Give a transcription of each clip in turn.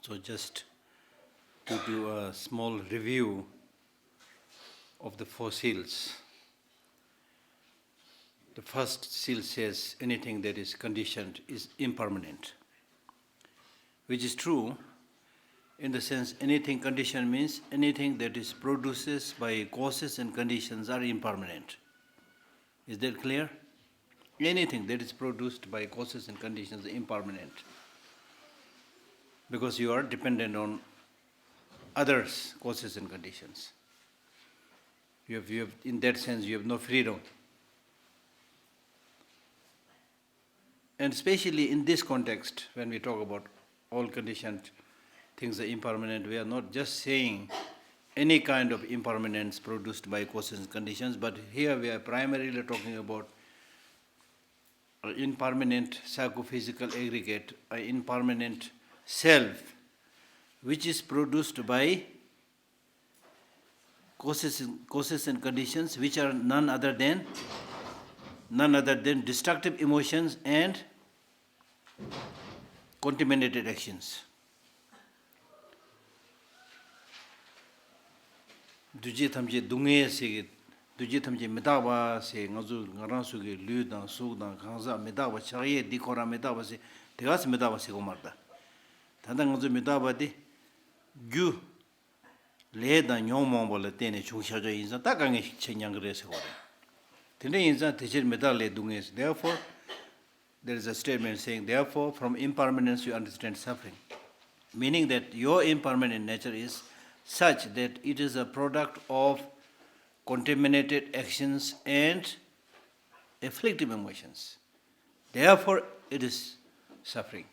So just to do a small review of the four seals. The first seal says anything that is conditioned is impermanent, which is true in the sense anything conditioned means anything that is produces by causes and conditions are impermanent. Is that clear? Anything that is produced by causes and conditions is impermanent because you are dependent on others' causes and conditions. You have, in that sense, you have no freedom. And especially in this context, when we talk about all conditioned things are impermanent, we are not just saying any kind of impermanence produced by causes and conditions, but here we are primarily talking about an impermanent psychophysical aggregate, an impermanent self, which is produced by causes and conditions which are none other than destructive emotions and contaminated actions. Duji thamje dungye se duji thamje medawa se ngazu ngarang su ge lu dang su dang khangza medawa chaye dikora medawa se tegas medawa se gomarda tanda ngazu medawa de gyu le da nyomong bol tene chungsha jo insa ta gange chenyang gre se gore tene insa tejer medal le dungye. Therefore there is a statement saying, therefore from impermanence you understand suffering, meaning that your impermanent nature is such that it is a product of contaminated actions and afflictive emotions. Therefore, it is suffering.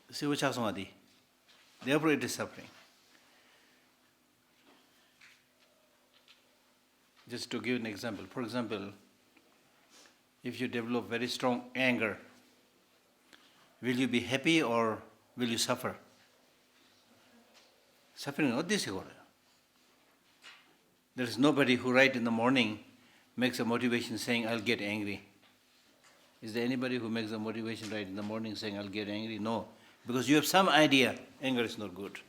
See what Chaksumadi? Therefore, it is suffering. Just to give an example. For example, if you develop very strong anger, will you be happy or will you suffer? Suffering, not this. There is nobody who right in the morning makes a motivation saying, I'll get angry. Is there anybody who makes a motivation right in the morning saying, I'll get angry? No. Because you have some idea, anger is not good.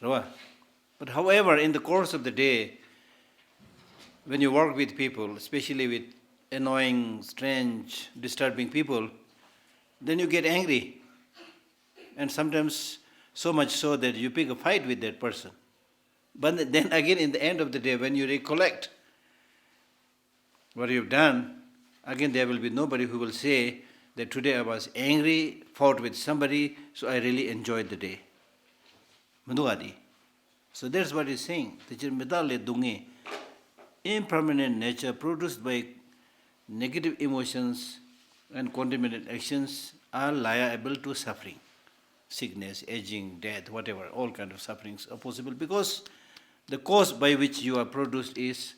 But however, in the course of the day, when you work with people, especially with annoying, strange, disturbing people, then you get angry. And sometimes so much so that you pick a fight with that person. But then again, in the end of the day, when you recollect what you've done, again there will be nobody who will say that today I was angry, fought with somebody, so I really enjoyed the day. Mandugadi. So that's what he's saying. Impermanent nature produced by negative emotions and contaminated actions are liable to suffering. Sickness, aging, death, whatever, all kinds of sufferings are possible because the cause by which you are produced is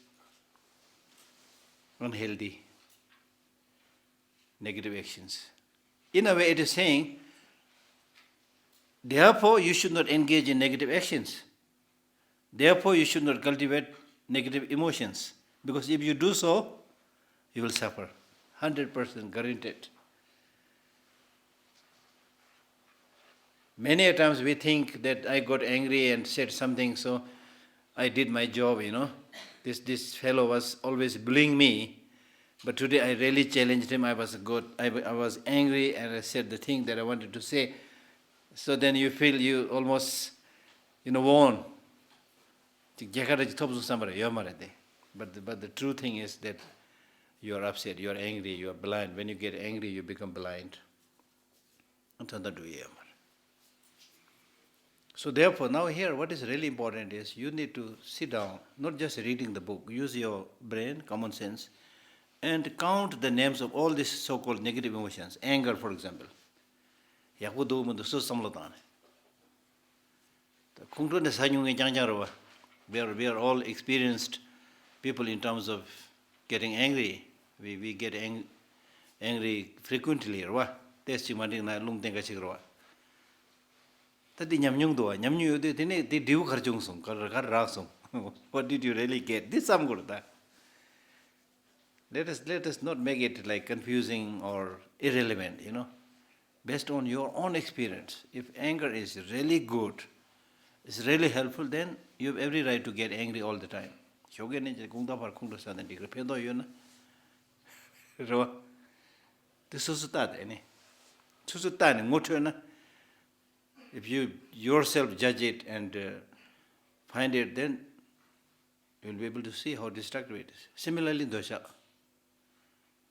unhealthy, negative actions. In a way, it is saying, therefore, you should not engage in negative actions. Therefore, you should not cultivate negative emotions because if you do so, you will suffer. 100% guaranteed. Many a times we think that I got angry and said something, so I did my job, This fellow was always bullying me, but today I really challenged him. I was angry and I said the thing that I wanted to say. So then you feel you almost, won. But the true thing is that you are upset, you are angry, you are blind. When you get angry, you become blind. So therefore, now here what is really important is you need to sit down, not just reading the book, use your brain, common sense, and count the names of all these so-called negative emotions. Anger, for example. We are all experienced people in terms of getting angry. We get angry frequently. What did you really get? This some good. Let us not make it like confusing or irrelevant, based on your own experience. If anger is really good, it's really helpful, then you have every right to get angry all the time. This is that. If you yourself judge it and find it, then you will be able to see how destructive it is. Similarly, dosha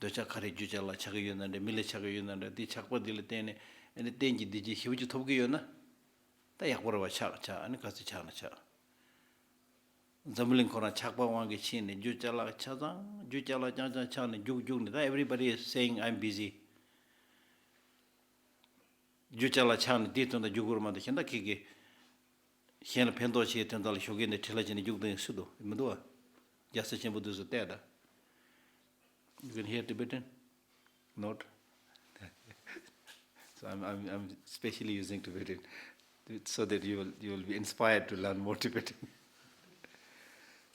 khari jujala chagayunanda, mile chagayunanda, di chakpa dilatene, and the tenji diji huge togayuna, the yakura cha, and kasi chana cha. Zamblin kona chakpa wangi chin, jujala chaza, jujala chaza chan, juk, everybody is saying I'm busy. Jujala chan, dit on the jugurma, the Chandaki, Hiana Pendochi, Tendal Shogin, the Telagin, Jugin Sudo, Medua, just a chambudu teda. You can hear Tibetan? Not? So I'm specially using Tibetan so that you will be inspired to learn more Tibetan.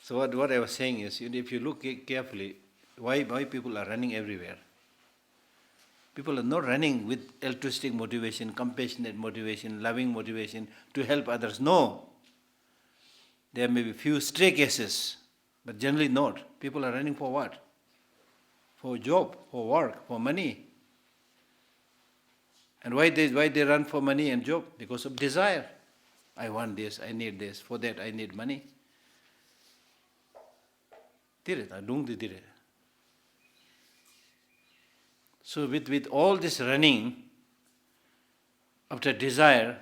So what I was saying is, if you look carefully, why people are running everywhere? People are not running with altruistic motivation, compassionate motivation, loving motivation to help others. No. There may be few stray cases, but generally not. People are running for what? For a job, for work, for money. And why they run for money and job? Because of desire. I want this, I need this, for that I need money. So with all this running after desire,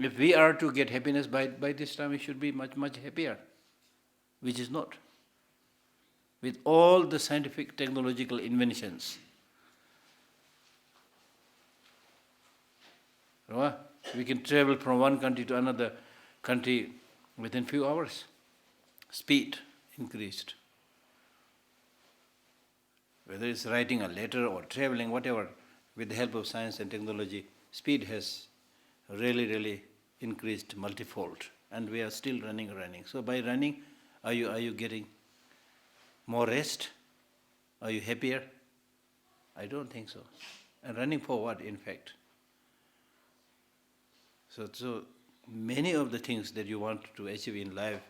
if we are to get happiness by this time, we should be much happier, which is not. With all the scientific technological inventions, we can travel from one country to another country within few hours. Speed increased. Whether it's writing a letter or traveling, whatever, with the help of science and technology, speed has really increased multifold, and we are still running. So by running, are you getting more rest? Are you happier? I don't think so. And running for what, in fact? So many of the things that you want to achieve in life,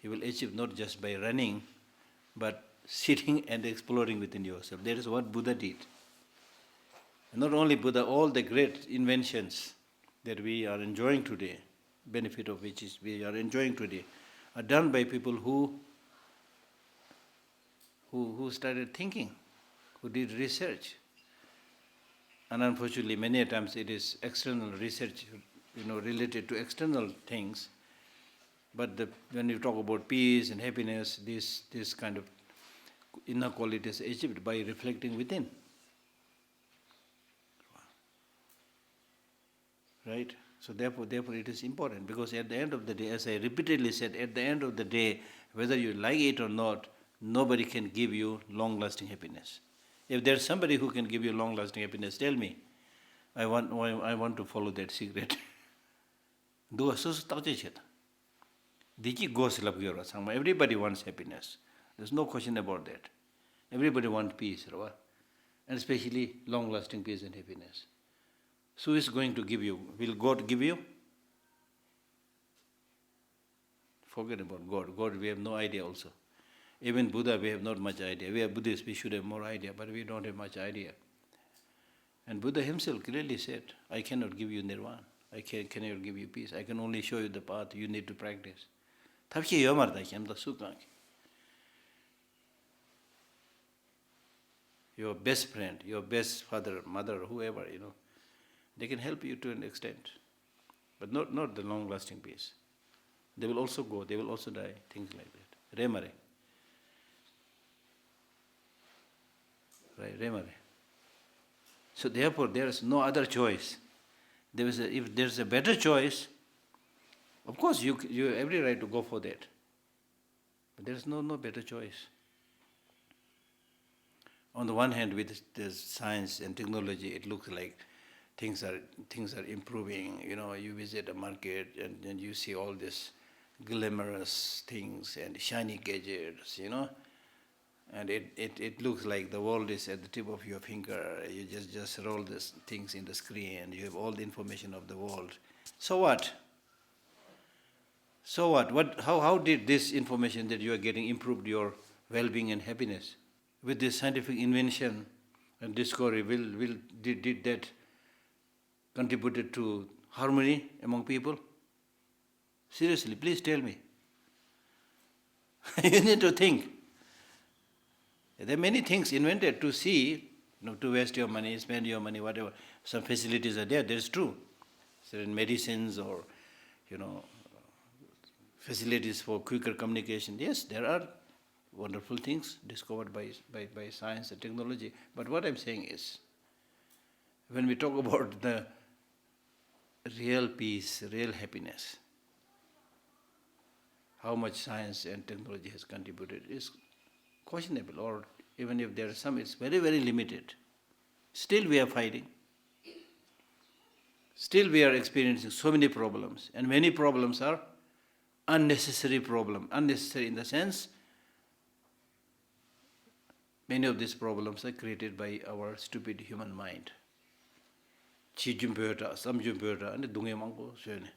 you will achieve not just by running, but sitting and exploring within yourself. That is what Buddha did. And not only Buddha, all the great inventions that we are enjoying today, benefit of which is we are enjoying today, are done by people who started thinking, who did research. And unfortunately, many times it is external research, related to external things. But when you talk about peace and happiness, this kind of inner quality is achieved by reflecting within. Right? So therefore it is important, because at the end of the day, as I repeatedly said, at the end of the day, whether you like it or not, nobody can give you long-lasting happiness. If there's somebody who can give you long-lasting happiness, tell me. I want to follow that secret. Everybody wants happiness. There's no question about that. Everybody wants peace, and especially long-lasting peace and happiness. So who is going to give you? Will God give you? Forget about God. God, we have no idea also. Even Buddha, we have not much idea. We are Buddhists, we should have more idea, but we don't have much idea. And Buddha himself clearly said, I cannot give you nirvana. I cannot give you peace. I can only show you the path you need to practice. Your best friend, your best father, mother, whoever, they can help you to an extent, but not the long-lasting peace. They will also go, they will also die, things like that. Remare. Right, remare. So therefore, there is no other choice. If there is a better choice, of course you have every right to go for that. But there is no better choice. On the one hand, with the science and technology, it looks like things are improving. You visit a market and you see all these glamorous things and shiny gadgets. And it looks like the world is at the tip of your finger. You just roll these things in the screen and you have all the information of the world. So what? So what? How did this information that you are getting improved your well-being and happiness? With this scientific invention and discovery, did that contributed to harmony among people? Seriously, please tell me. You need to think. There are many things invented to see, to waste your money, spend your money, whatever. Some facilities are there, that's true. Certain medicines or, facilities for quicker communication. Yes, there are wonderful things discovered by science and technology. But what I'm saying is, when we talk about the real peace, real happiness, how much science and technology has contributed is questionable, or even if there are some, it's very, very limited. Still we are fighting. Still we are experiencing so many problems, and many problems are unnecessary problem. Unnecessary in the sense, many of these problems are created by our stupid human mind. Chi jumpeta, sam jumpeta, and dunge mango shene.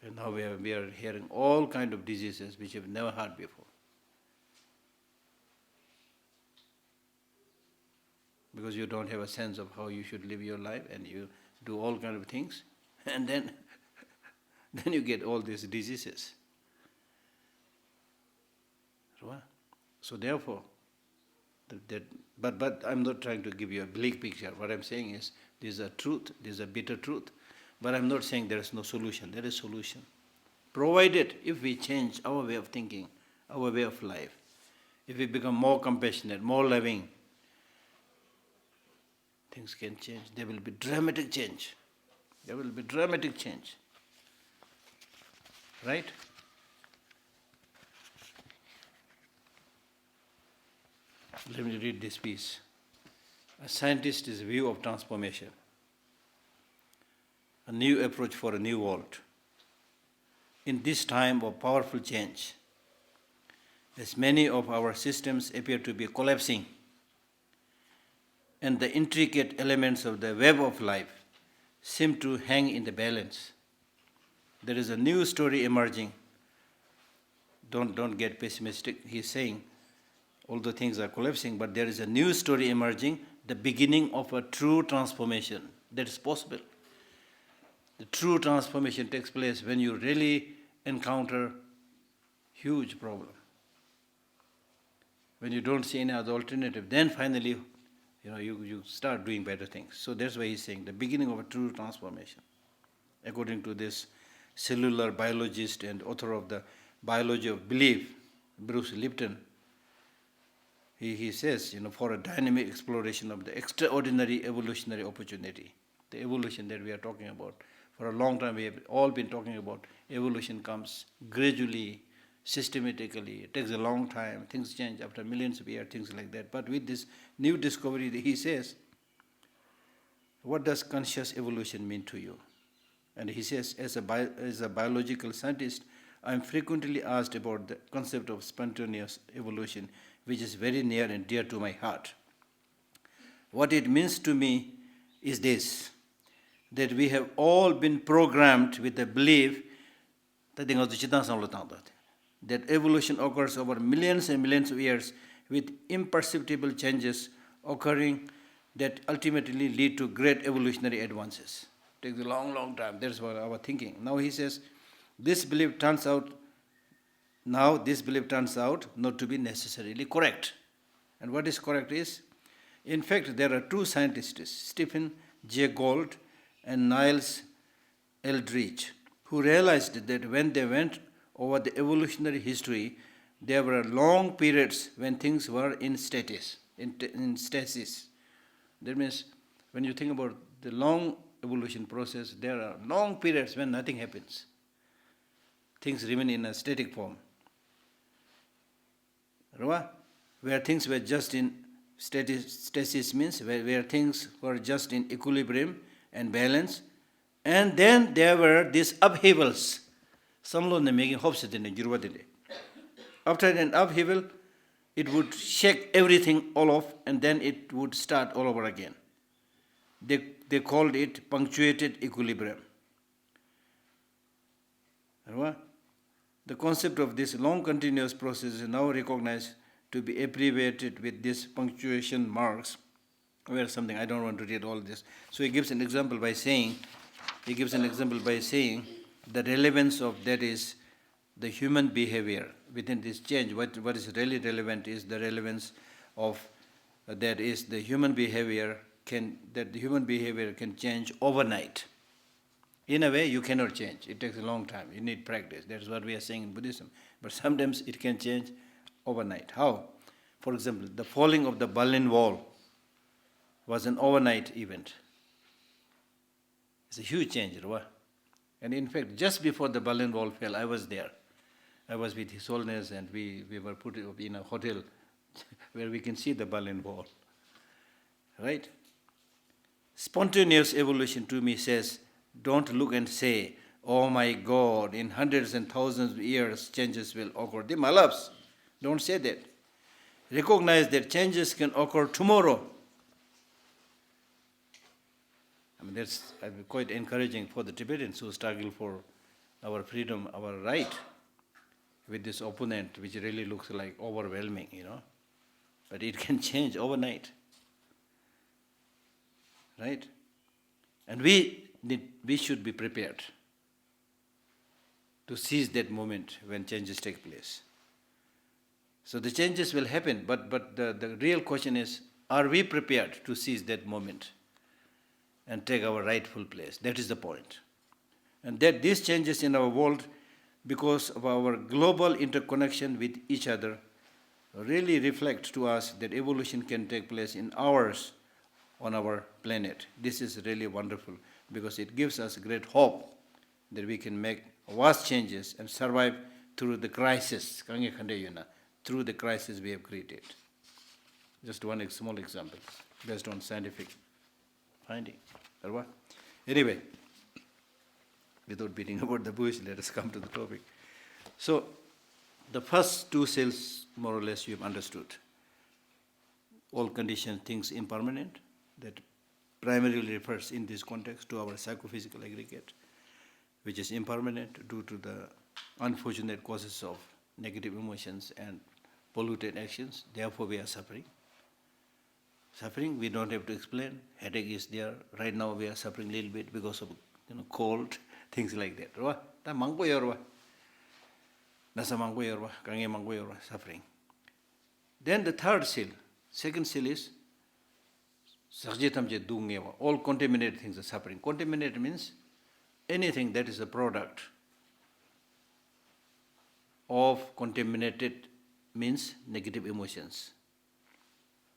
And now we are hearing all kind of diseases which we've never heard before. Because you don't have a sense of how you should live your life, and you do all kind of things, and then you get all these diseases. So therefore, but I'm not trying to give you a bleak picture. What I'm saying is, this is a truth, this is a bitter truth. But I'm not saying there is no solution. There is solution. Provided if we change our way of thinking, our way of life, if we become more compassionate, more loving, things can change. There will be dramatic change. There will be dramatic change. Right? Let me read this piece. A scientist's view of transformation. A new approach for a new world. In this time of powerful change, as many of our systems appear to be collapsing, and the intricate elements of the web of life seem to hang in the balance, there is a new story emerging. Don't get pessimistic. He's saying, although things are collapsing, but there is a new story emerging, the beginning of a true transformation that is possible. The true transformation takes place when you really encounter huge problem. When you don't see any other alternative, then finally, you start doing better things. So that's why he's saying the beginning of a true transformation. According to this cellular biologist and author of the Biology of Belief, Bruce Lipton, he says, for a dynamic exploration of the extraordinary evolutionary opportunity, the evolution that we are talking about. For a long time we have all been talking about evolution comes gradually, systematically. It takes a long time. Things change after millions of years, things like that. But with this new discovery, he says, what does conscious evolution mean to you? And he says, as a biological scientist, I am frequently asked about the concept of spontaneous evolution, which is very near and dear to my heart. What it means to me is this, that we have all been programmed with the belief that evolution occurs over millions and millions of years with imperceptible changes occurring that ultimately lead to great evolutionary advances. It takes a long, long time. That's what our thinking. Now he says, this belief turns out not to be necessarily correct. And what is correct is, in fact, there are two scientists, Stephen Jay Gould and Niles Eldredge, who realized that when they went over the evolutionary history, there were long periods when things were in stasis. That means when you think about the long evolution process, there are long periods when nothing happens. Things remain in a static form. Where things were just in stasis means where things were just in equilibrium and balance, and then there were these upheavals Samlo ne making hopes in the Jirwadile. After an upheaval, it would shake everything all off and then it would start all over again. They called it punctuated equilibrium. The concept of this long continuous process is now recognized to be abbreviated with these punctuation marks, where something, I don't want to read all this. So he gives an example by saying, the relevance of that is the human behavior within this change. What is really relevant is the relevance of that is the human behavior can change overnight. In a way, you cannot change. It takes a long time. You need practice. That's what we are saying in Buddhism. But sometimes it can change overnight. How? For example, the falling of the Berlin Wall was an overnight event. It's a huge change. And in fact, just before the Berlin Wall fell, I was there. I was with His Holiness and we were put in a hotel where we can see the Berlin Wall. Right? Spontaneous evolution to me says, don't look and say, oh my God, in hundreds and thousands of years changes will occur. The malabs, don't say that. Recognize that changes can occur tomorrow. I mean, that's quite encouraging for the Tibetans who struggle for our freedom, our right, with this opponent, which really looks like overwhelming, But it can change overnight. Right? And we should be prepared to seize that moment when changes take place. So the changes will happen, but the real question is, are we prepared to seize that moment and take our rightful place? That is the point. And that these changes in our world, because of our global interconnection with each other, really reflect to us that evolution can take place in hours on our planet. This is really wonderful because it gives us great hope that we can make vast changes and survive through the crisis, through the crisis we have created. Just one small example based on scientific finding. Anyway, without beating about the bush, let us come to the topic. So, the first two cells, more or less, you have understood. All conditioned things impermanent, that primarily refers in this context to our psychophysical aggregate, which is impermanent due to the unfortunate causes of negative emotions and polluted actions. Therefore, we are suffering. Suffering, we don't have to explain. Headache is there. Right now, we are suffering a little bit because of cold, things like that. Suffering. Then the third seal, second seal is all contaminated things are suffering. Contaminated means anything that is a product of contaminated means negative emotions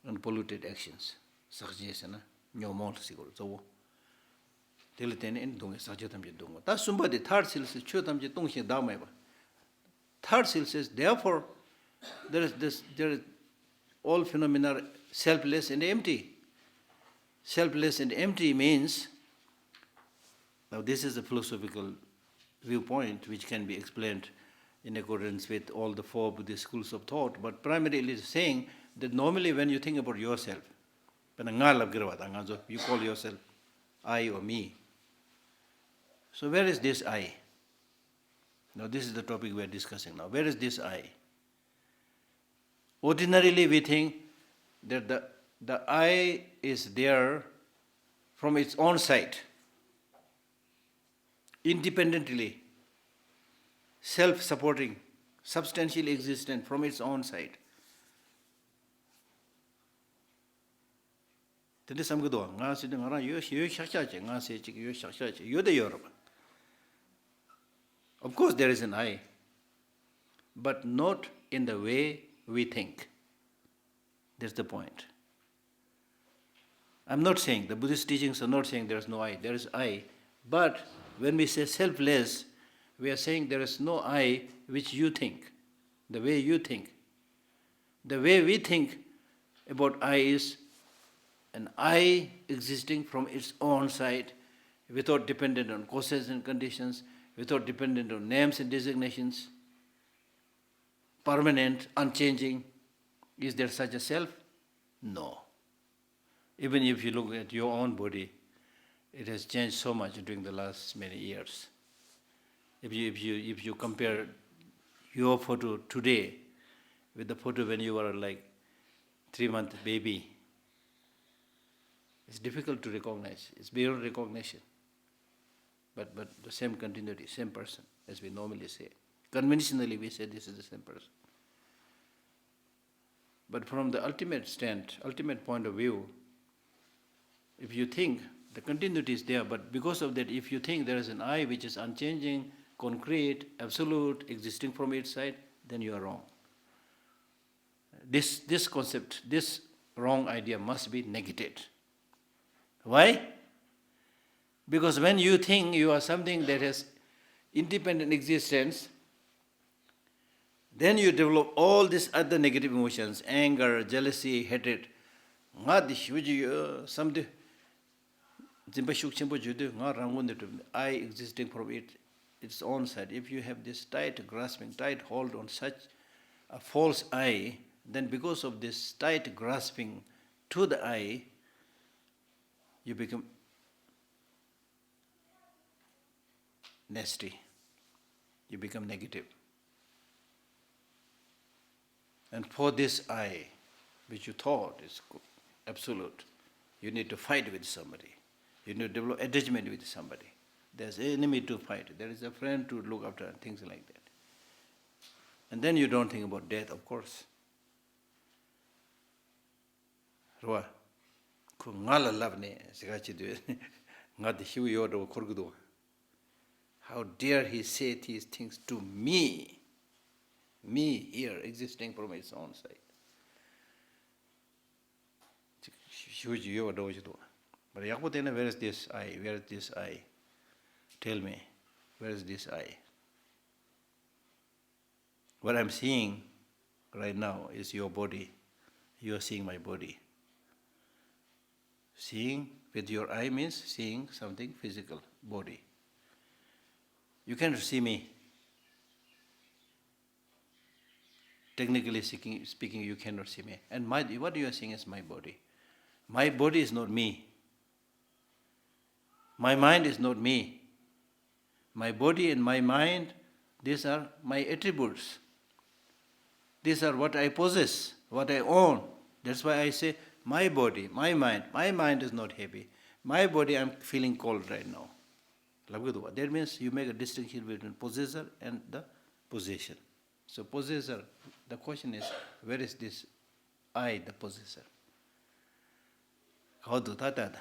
and polluted actions. Third seal says, therefore, there is all phenomena are selfless and empty. Selfless and empty means, now this is a philosophical viewpoint which can be explained in accordance with all the four Buddhist schools of thought, but primarily it is saying that normally when you think about yourself, you call yourself I or me. So where is this I? Now this is the topic we are discussing now. Where is this I? Ordinarily we think that the I is there from its own side, independently, self-supporting, substantially existent from its own side. Of course there is an I, but not in the way we think. That's the point. I'm not saying, the Buddhist teachings are not saying there is no I, there is I. But when we say selfless, we are saying there is no I which you think, the way you think. The way we think about I is an I existing from its own side, without dependent on causes and conditions, without dependent on names and designations, permanent, unchanging. Is there such a self? No. Even if you look at your own body, it has changed so much during the last many years. If you compare your photo today with the photo when you were like 3-month baby, it's difficult to recognize. It's beyond recognition. But the same continuity, same person, as we normally say. Conventionally, we say this is the same person. But from the ultimate point of view, if you think the continuity is there, but because of that, if you think there is an I which is unchanging, concrete, absolute, existing from its side, then you are wrong. This concept, this wrong idea must be negated. Why? Because when you think you are something that has independent existence, then you develop all these other negative emotions, anger, jealousy, hatred. I existing from its own side. If you have this tight grasping, tight hold on such a false I, then because of this tight grasping to the I, you become nasty. You become negative. And for this I, which you thought is absolute, you need to fight with somebody. You need to develop attachment with somebody. There's an enemy to fight. There is a friend to look after, and things like that. And then you don't think about death, of course. How dare he say these things to me? Me here, existing from its own side. But where is this I? Where is this I? Tell me, where is this I? What I'm seeing right now is your body. You are seeing my body. Seeing with your eye means seeing something physical, body. You cannot see me. Technically speaking, you cannot see me. And what you are seeing is my body. My body is not me. My mind is not me. My body and my mind, these are my attributes. These are what I possess, what I own. That's why I say my body, my mind. My mind is not happy. My body, I'm feeling cold right now. That means you make a distinction between possessor and the possession. So possessor, the question is, where is this I, the possessor? How do that?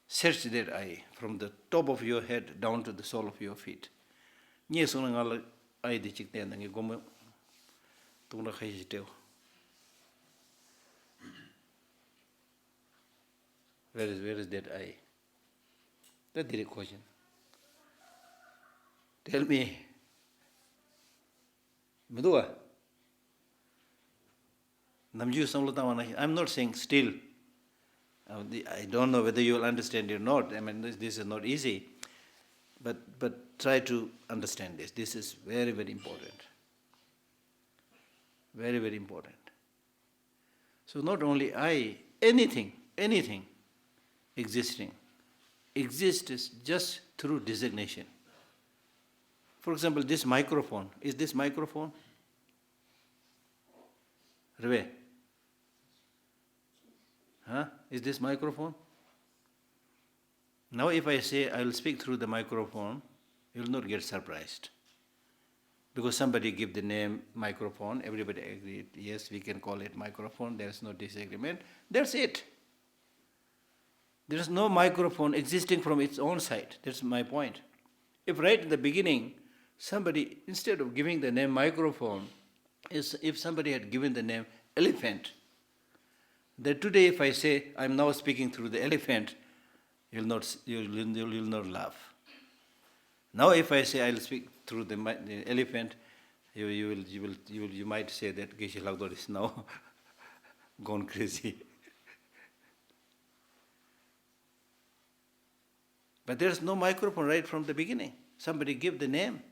Search that I from the top of your head down to the sole of your feet. Where is that I? That's the question. Tell me. I'm not saying still. I don't know whether you will understand it or not. I mean, this is not easy. But try to understand this. This is very, very important. Very, very important. So not only I, anything existing, exists just through designation. For example, this microphone. Is this microphone? Reve? Is this microphone? Now if I say I will speak through the microphone, you will not get surprised. Because somebody give the name microphone, everybody agreed, yes, we can call it microphone, there is no disagreement. That's it. There is no microphone existing from its own side. That's my point. If right in the beginning, somebody, instead of giving the name microphone, if somebody had given the name elephant, that today if I say I'm now speaking through the elephant, you'll not laugh. Now if I say I'll speak through the elephant, you might say that Geshe Lhakdor is now gone crazy. But there's no microphone right from the beginning. Somebody give the name.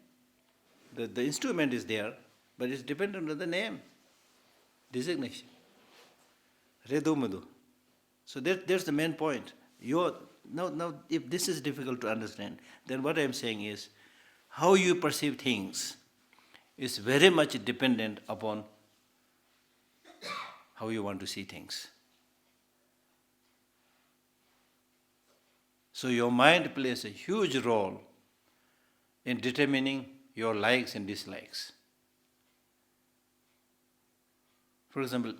The instrument is there, but it's dependent on the name, designation. Redu Madu. So there's the main point. Now, if this is difficult to understand, then what I'm saying is, how you perceive things is very much dependent upon how you want to see things. So your mind plays a huge role in determining your likes and dislikes. For example,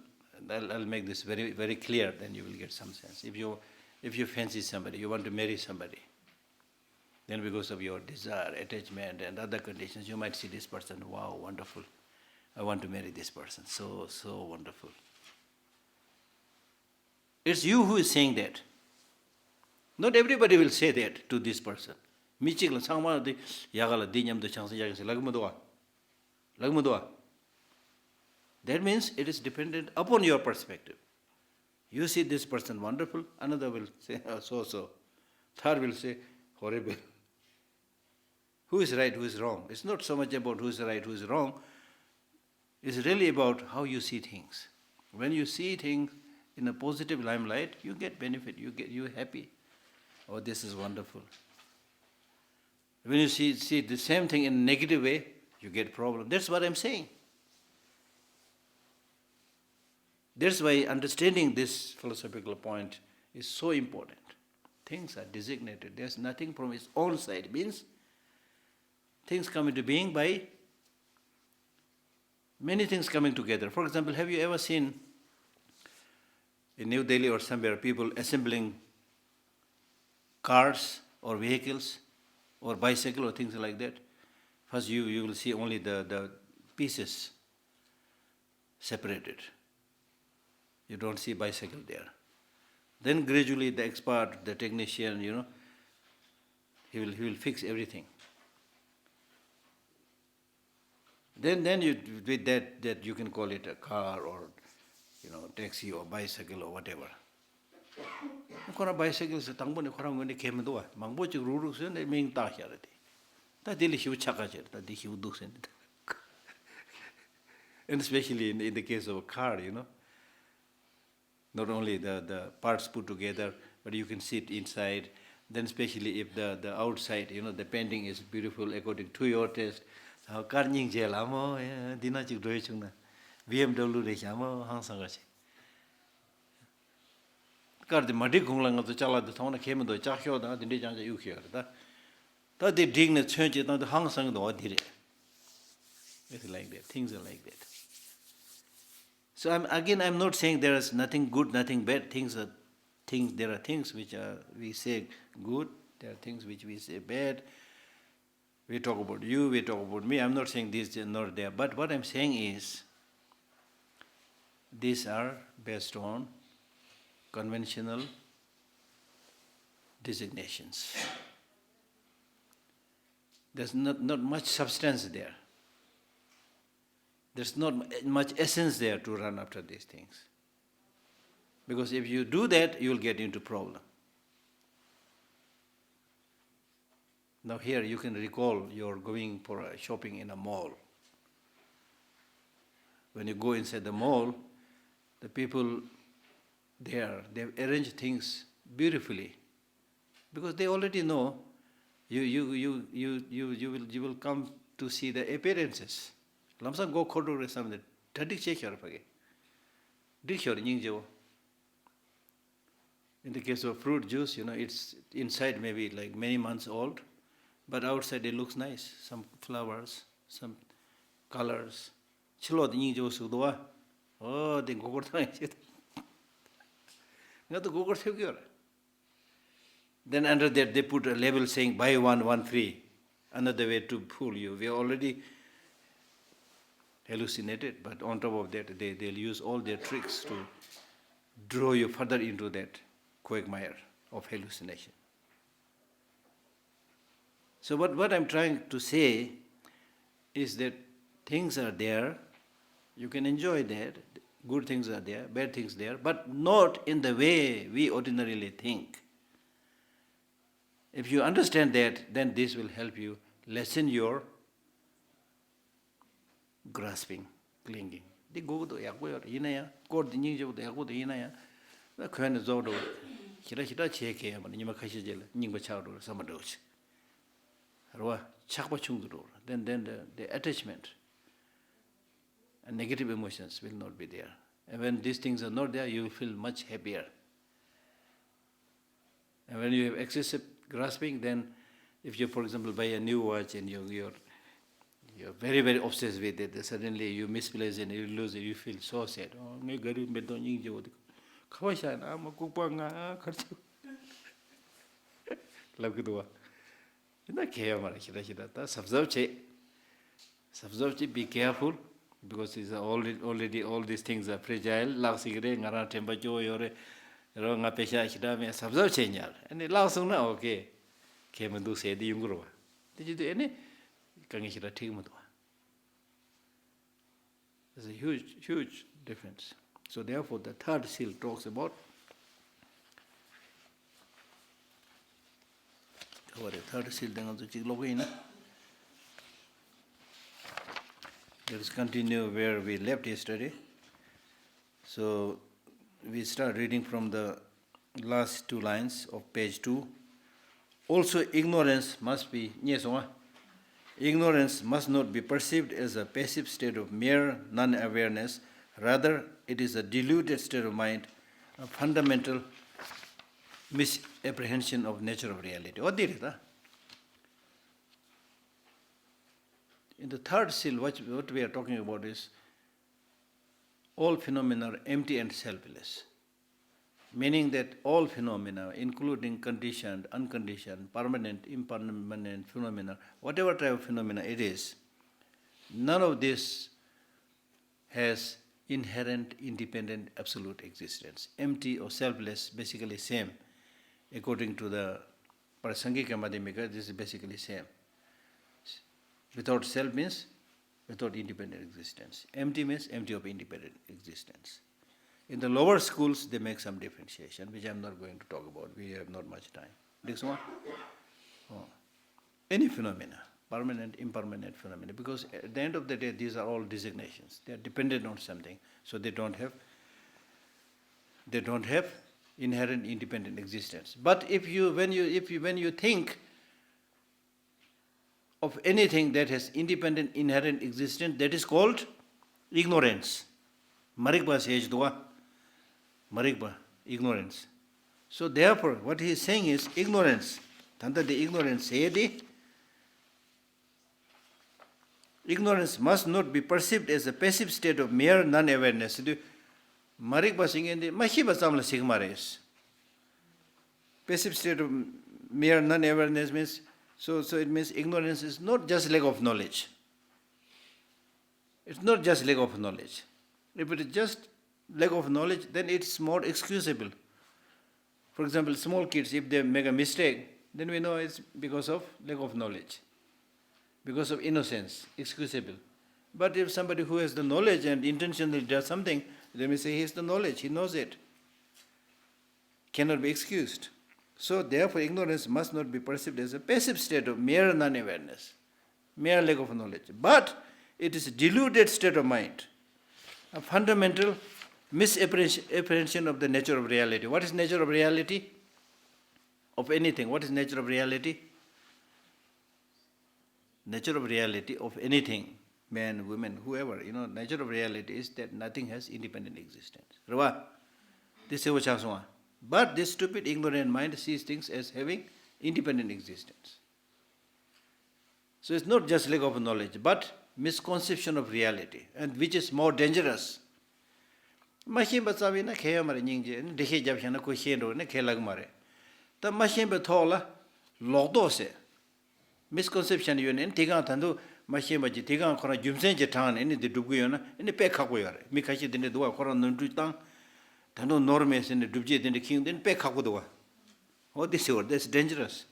I'll make this very, very clear, then you will get some sense. If you fancy somebody, you want to marry somebody, then because of your desire, attachment, and other conditions, you might see this person, wow, wonderful. I want to marry this person, so wonderful. It's you who is saying that. Not everybody will say that to this person. That means it is dependent upon your perspective. You see this person wonderful, another will say, oh, so. Third will say, horrible. Who is right, who is wrong? It's not so much about who is right, who is wrong. It's really about how you see things. When you see things in a positive limelight, you get benefit, you're happy. Oh, this is wonderful. When you see the same thing in a negative way, you get problem. That's what I'm saying. That's why understanding this philosophical point is so important. Things are designated. There's nothing from its own side. It means things come into being by many things coming together. For example, have you ever seen in New Delhi or somewhere people assembling cars or vehicles or bicycle or things like that? First you will see only the pieces separated. You don't see bicycle there. Then gradually the expert, the technician, he will fix everything. Then you, with that you can call it a car or taxi or bicycle or whatever. Kora bicycle se tangbo ne kora ngone kem do mangbo chi ru se ne ming ta hya rati ta dili hiu chaka che ta di hiu du sen. And especially in the case of a car, not only the parts put together, but you can sit inside. Then especially if the outside, the painting is beautiful according to your taste. How car ning je la mo dina chi doi chung na BMW re cha mo hang sang ga che. Car de madi gung lang to chala de thona kem do cha hyo da de jang ja yu khya da. Ta de ding ne chen je da hang sang do di re. It's like that. Things are like that. So I'm not saying there is nothing good, nothing bad. There are things which we say good, there are things which we say bad. We talk about you, we talk about me. I'm not saying this is not there. But what I'm saying is, these are based on conventional designations. There's not much substance there. There's not much essence there to run after these things. Because if you do that, you will get into problem. Now here you can recall you're going for shopping in a mall. When you go inside the mall, the people there, they've arranged things beautifully. Because they already know you will come to see the appearances. Lamsang go kodo re samde tadik che kyar page. Dikhyor ning jo. In the case of fruit juice, it's inside maybe like many months old, but outside it looks nice. Some flowers, some colors. Chilo ning jo sudwa. Oh, the gogor thang chit. Ngato gogor theu kyor. Then under that they put a label saying buy one free. Another way to fool you. We already hallucinated, but on top of that, they'll use all their tricks to draw you further into that quagmire of hallucination. So what I'm trying to say is that things are there, you can enjoy that, good things are there, bad things there, but not in the way we ordinarily think. If you understand that, then this will help you lessen your grasping, clinging. The go to Yakuya, Inaya, Court the Ninja, the Yaku, the Inaya, the Kwan Zodo, Hirashita Cheke, and Nimakashijel, Ninga or some of those. Then the attachment and negative emotions will not be there. And when these things are not there, you will feel much happier. And when you have excessive grasping, then if you, for example, buy a new watch and you're very, very obsessed with it, then suddenly you misplace it and you lose it, you feel so sad. Be careful, because it's already all these things are fragile. Ngara temperature yore nga pesha chidame sabzao chenyal. And it lasts on now, okay. Kemandu said the Yungro. Did you do any? Kangishira Tigmadua. There's a huge difference. So therefore the third seal talks about the third seal. Let us continue where we left yesterday. So we start reading from the last 2 lines of page 2. Also ignorance must be, ignorance must not be perceived as a passive state of mere non-awareness. Rather, it is a deluded state of mind, a fundamental misapprehension of nature of reality. What did it? In the third seal, what we are talking about is all phenomena are empty and selfless. Meaning that all phenomena, including conditioned, unconditioned, permanent, impermanent phenomena, whatever type of phenomena it is, none of this has inherent, independent, absolute existence. Empty or selfless, basically same. According to the Prasangika Madhyamika, this is basically same. Without self means without independent existence. Empty means empty of independent existence. In the lower schools, they make some differentiation, which I am not going to talk about. We have not much time. Next one. Any phenomena, permanent, impermanent phenomena, because at the end of the day, these are all designations. They are dependent on something, so they don't have inherent independent existence. But when you think of anything that has independent inherent existence, that is called ignorance. Marikba says dua. Marikba, ignorance. So therefore, what he is saying is ignorance. Tanta the ignorance say ignorance must not be perceived as a passive state of mere non-awareness. Marikba singing the Mahiba Samla Sigmares. Passive state of mere non-awareness means so it means ignorance is not just lack of knowledge. It's not just lack of knowledge. If it is just lack of knowledge, then it's more excusable. For example, small kids, if they make a mistake, then we know it's because of lack of knowledge, because of innocence, excusable. But if somebody who has the knowledge and intentionally does something, then we say he has the knowledge, he knows it. Cannot be excused. So therefore, ignorance must not be perceived as a passive state of mere non-awareness, mere lack of knowledge. But it is a deluded state of mind, a fundamental misapprehension of the nature of reality. What is nature of reality? Of anything. What is nature of reality? Nature of reality of anything, man, woman, whoever, nature of reality is that nothing has independent existence. This is what. But this stupid, ignorant mind sees things as having independent existence. So it's not just lack of knowledge, but misconception of reality, and which is more dangerous. Machine but Savina Kayamar Ning, the Hejabshana Kushendo, Kelagmare. The machine but Tola, Logdose. Misconception union, Tigantandu, machine but Tigan Kora Jumsen Jatan, any the Duguyana, and the Pekakuya, Mikashi didn't do a Koran Dutan. Tano normes in the Dubjit in the king, then Pekakudua. What this word? That's dangerous.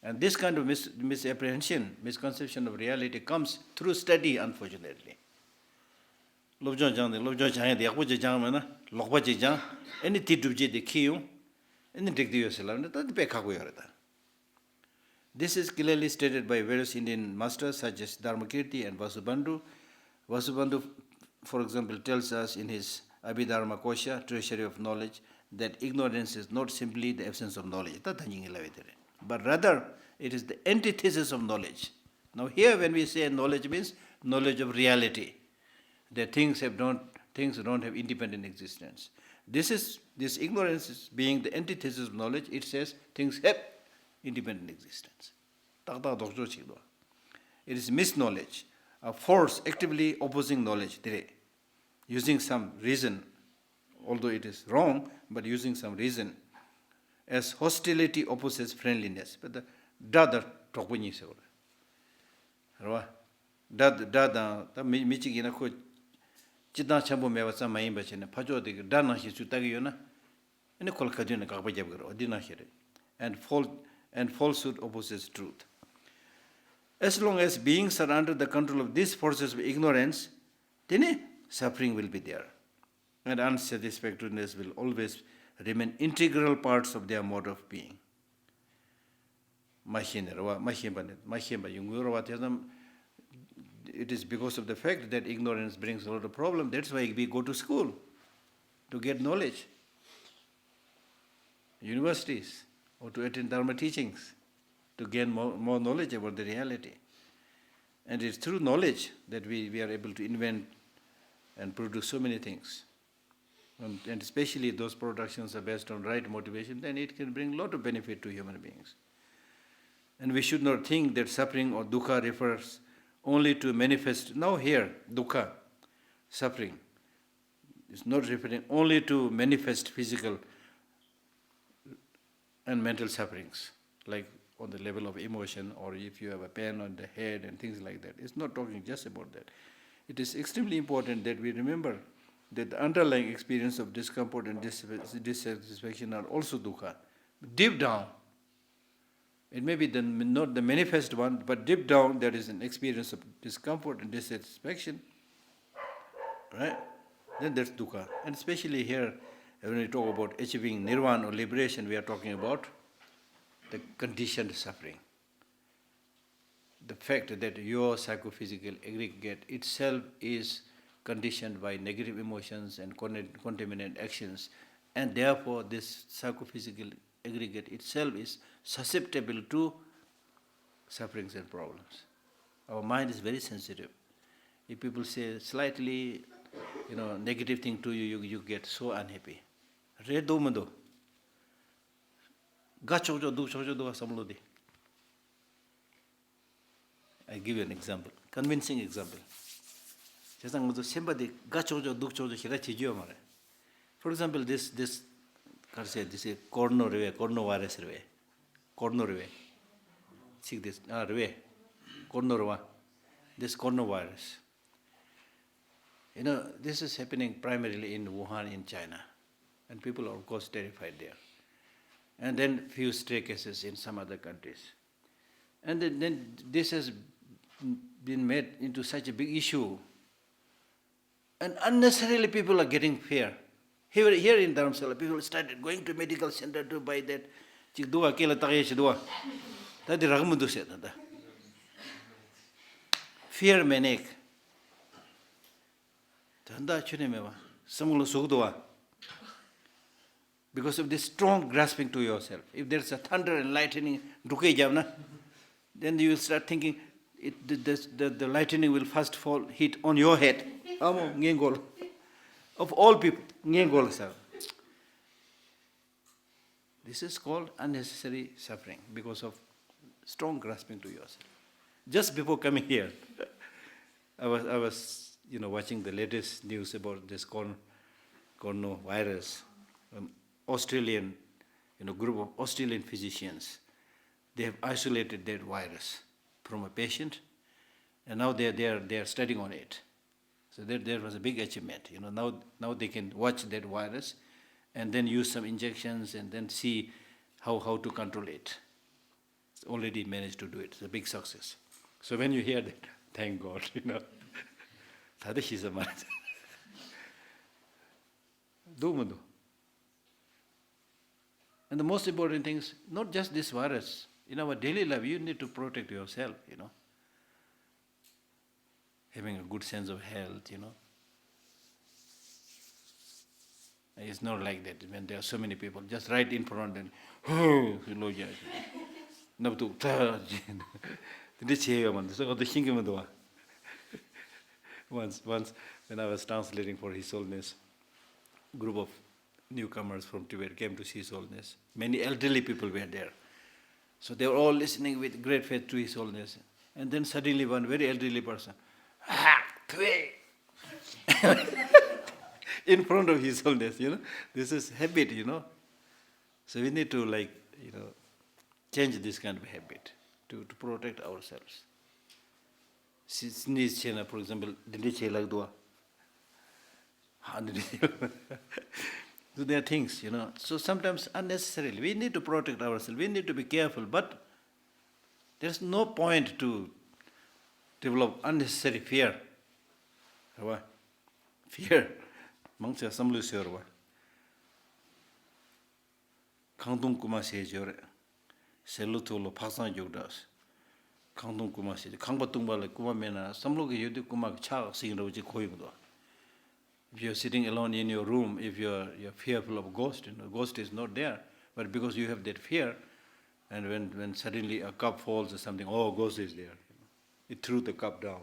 And this kind of misapprehension, misconception of reality comes through study, unfortunately. Lobjon Jang, the Lobjon Jang, the Akuja Jamana, Lokwaji, any Tidubjit, the Kiyum, and the Dictio Salam, the Pekakuyarata. What this word? That's dangerous. And this kind of misapprehension, misconception of reality comes through study, unfortunately. Lobjon Jang, the Lobjon Jang, the Akuja Jamana, Lokwaji, any Tidubjit, the Kiyum, and the Dictio Salam, the Pekakuyarata. This is clearly stated by various Indian masters such as Dharmakirti and Vasubandhu. Vasubandhu, for example, tells us in his Abhidharma Kosha, Treasury of Knowledge, that ignorance is not simply the absence of knowledge, but rather it is the antithesis of knowledge. Now here when we say knowledge means knowledge of reality, that things don't have independent existence. This ignorance is being the antithesis of knowledge. It says things have independent existence. It is misknowledge, a force actively opposing knowledge, using some reason, although it is wrong, but using some reason, as hostility opposes friendliness. But the dada tokuni se ora. Dada michigina ko chidna chambo mewa sa mayin bachene pajo de dana shi chutagi yona ene kol kadina ka bajab garo dina here and falsehood opposes truth. As long as beings are under the control of these forces of ignorance, then suffering will be there, and unsatisfactoriness will always remain integral parts of their mode of being. It is because of the fact that ignorance brings a lot of problems. That's why we go to school, to get knowledge, universities, or to attend Dharma teachings, to gain more knowledge about the reality. And it's through knowledge that we are able to invent and produce so many things. And especially if those productions are based on right motivation, then it can bring a lot of benefit to human beings. And we should not think that suffering or dukkha refers only to manifest. Now here, dukkha, suffering, is not referring only to manifest physical and mental sufferings, like on the level of emotion, or if you have a pain on the head and things like that. It's not talking just about that. It is extremely important that we remember that the underlying experience of discomfort and dissatisfaction are also dukkha. Deep down, it may be not the manifest one, but deep down there is an experience of discomfort and dissatisfaction, right? Then that's dukkha. And especially here, when we talk about achieving nirvana or liberation, we are talking about the conditioned suffering. The fact that your psychophysical aggregate itself is conditioned by negative emotions and contaminant actions, and therefore this psychophysical aggregate itself is susceptible to sufferings and problems. Our mind is very sensitive. If people say slightly, negative thing to you, you get so unhappy. Redomado. I give you an example, convincing example. For example, this is coronavirus. See this, this coronavirus. This is happening primarily in Wuhan, in China, and people are of course terrified there. And then few stray cases in some other countries. And then this has been made into such a big issue. And unnecessarily people are getting fear. Here in Dharamsala, people started going to medical center to buy that. Fear manic. Because of this strong grasping to yourself. If there's a thunder and lightning, then you will start thinking the lightning will first hit on your head. Of all people, this is called unnecessary suffering because of strong grasping to yourself. Just before coming here, I was watching the latest news about this coronavirus. Australian, group of Australian physicians, they have isolated that virus from a patient, and now they are studying on it. So there was a big achievement. Now they can watch that virus, and then use some injections, and then see how to control it. It's already managed to do it. It's a big success. So when you hear that, thank God, Tadashi man. And the most important thing is not just this virus, In our daily life, you need to protect yourself, having a good sense of health, It's not like that when there are so many people, just right in front and, yeah. Once, when I was translating for His Holiness, group of newcomers from Tibet came to see His Holiness. Many elderly people were there. So they were all listening with great faith to His Holiness. And then suddenly one very elderly person, in front of His Holiness, This is habit, So we need to change this kind of habit to protect ourselves. Sneeze, for example, Geshe Lhakdor. So there are things, So sometimes unnecessarily, we need to protect ourselves. We need to be careful, but there's no point to develop unnecessary fear. Fear. Mangsa samlu syorwa. Kangdung kuma se jore. Selu tolo paksan jogdas. Kangdung kuma se. Kangba tungba le kuma mena samlu ke yodi kuma cha singro ji koyungdo. If you're sitting alone in your room, if you're fearful of ghost, ghost is not there, but because you have that fear, and when suddenly a cup falls or something, oh, ghost is there. It threw the cup down.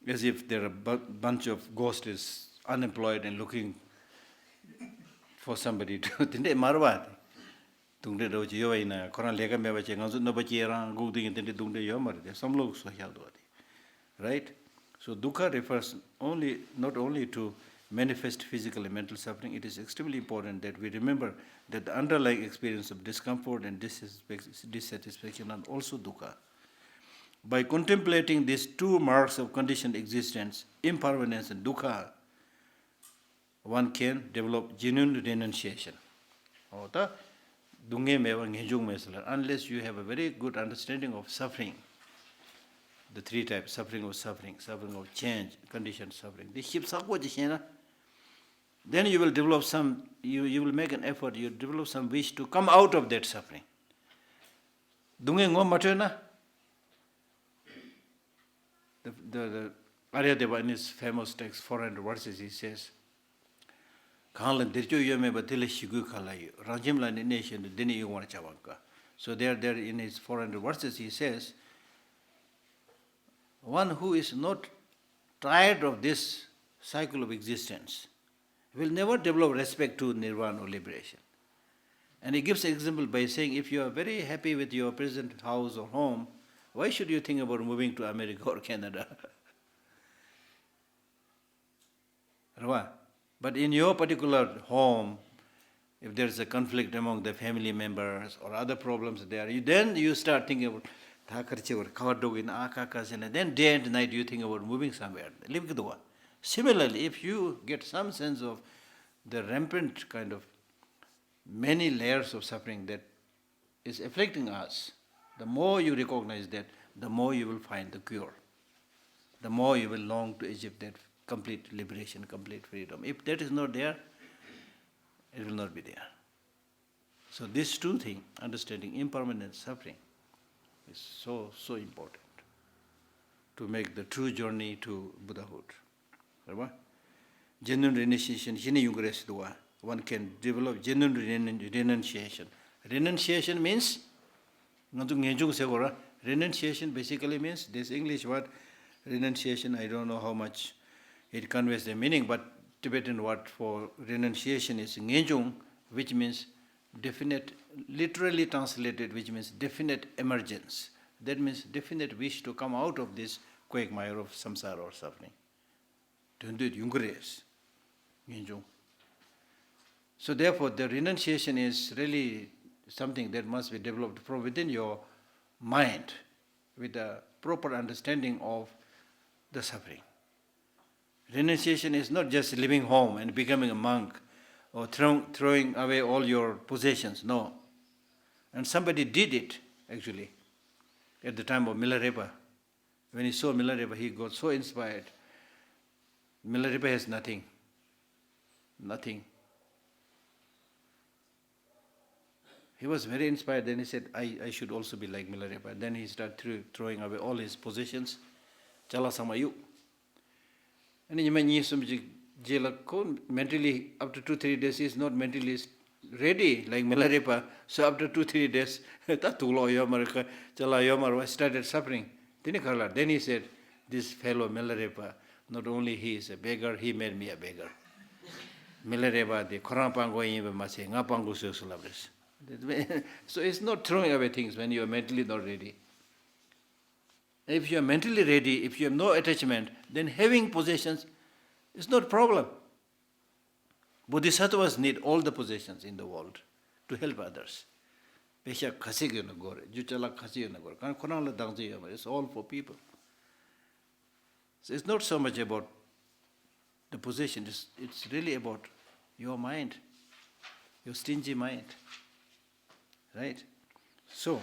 As if there are a bunch of ghosts is unemployed and looking for somebody to tinde marwa. Tungde do ji yoy na koran lega me bache ngzu no bache ran gu ding tinde tungde yo mar de some log so hyal do. Right? So dukkha refers not only to manifest physical and mental suffering. It is extremely important that we remember that the underlying experience of discomfort and dissatisfaction are also dukkha. By contemplating these two marks of conditioned existence, impermanence and dukkha, one can develop genuine renunciation. Unless you have a very good understanding of suffering, the three types, suffering of change, conditioned suffering. Then you will develop you will make an effort, you develop some wish to come out of that suffering. The Aryadeva in his famous text, 400 verses, he says, so there in his 400 verses he says, one who is not tired of this cycle of existence will never develop respect to nirvana or liberation. And he gives an example by saying, if you are very happy with your present house or home, why should you think about moving to America or Canada? But in your particular home, if there is a conflict among the family members or other problems there, then you start thinking about and then day and night you think about moving somewhere. Similarly, if you get some sense of the rampant kind of many layers of suffering that is afflicting us, the more you recognize that, the more you will find the cure. The more you will long to achieve that complete liberation, complete freedom. If that is not there, it will not be there. So these two things, understanding impermanent suffering, is so important to make the true journey to Buddhahood. Genuine renunciation, one can develop genuine renunciation. Renunciation means, renunciation basically means, this English word, renunciation, I don't know how much it conveys the meaning, but Tibetan word for renunciation is ngejung, which means definite, literally translated, which means definite emergence. That means definite wish to come out of this quagmire of samsara or suffering. So therefore, the renunciation is really something that must be developed from within your mind with a proper understanding of the suffering. Renunciation is not just leaving home and becoming a monk or throwing away all your possessions, no. And somebody did it, actually, at the time of Milarepa. When he saw Milarepa, he got so inspired. Milarepa has nothing. Nothing. He was very inspired. Then he said, I should also be like Milarepa. Then he started throwing away all his possessions. Chala samayu. And you may some mentally, after 2-3 days, he is not mentally ready like Milarepa. So after 2-3 days, Chala started suffering. Then he said, this fellow Milarepa, not only he is a beggar, he made me a beggar. Milarepa, the Korampango Mase, Ngapango Susulabris. So it's not throwing away things when you are mentally not ready. If you are mentally ready, if you have no attachment, then having possessions is not a problem. Bodhisattvas need all the possessions in the world to help others. It's all for people. So it's not so much about the possession, it's really about your mind, your stingy mind. Right? So,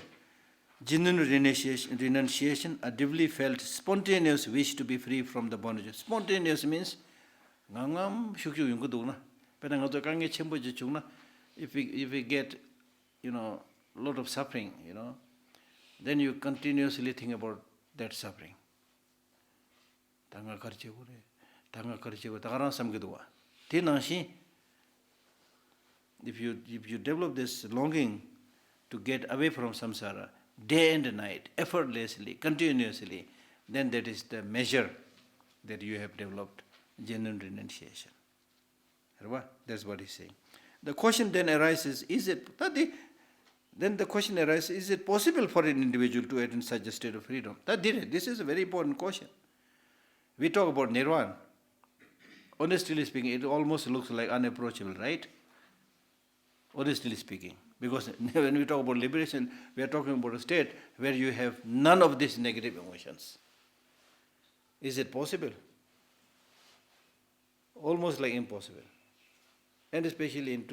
genuine renunciation, a deeply felt spontaneous wish to be free from the bondage. Spontaneous means, if we get, a lot of suffering, then you continuously think about that suffering. If you develop this longing to get away from samsara, day and night, effortlessly, continuously, then that is the measure that you have developed genuine renunciation. That's what he's saying. The question then arises, is it possible for an individual to attain such a state of freedom? This is a very important question. We talk about nirvana. Honestly speaking, it almost looks like unapproachable, right? Honestly speaking. Because when we talk about liberation, we are talking about a state where you have none of these negative emotions. Is it possible? Almost like impossible. And especially in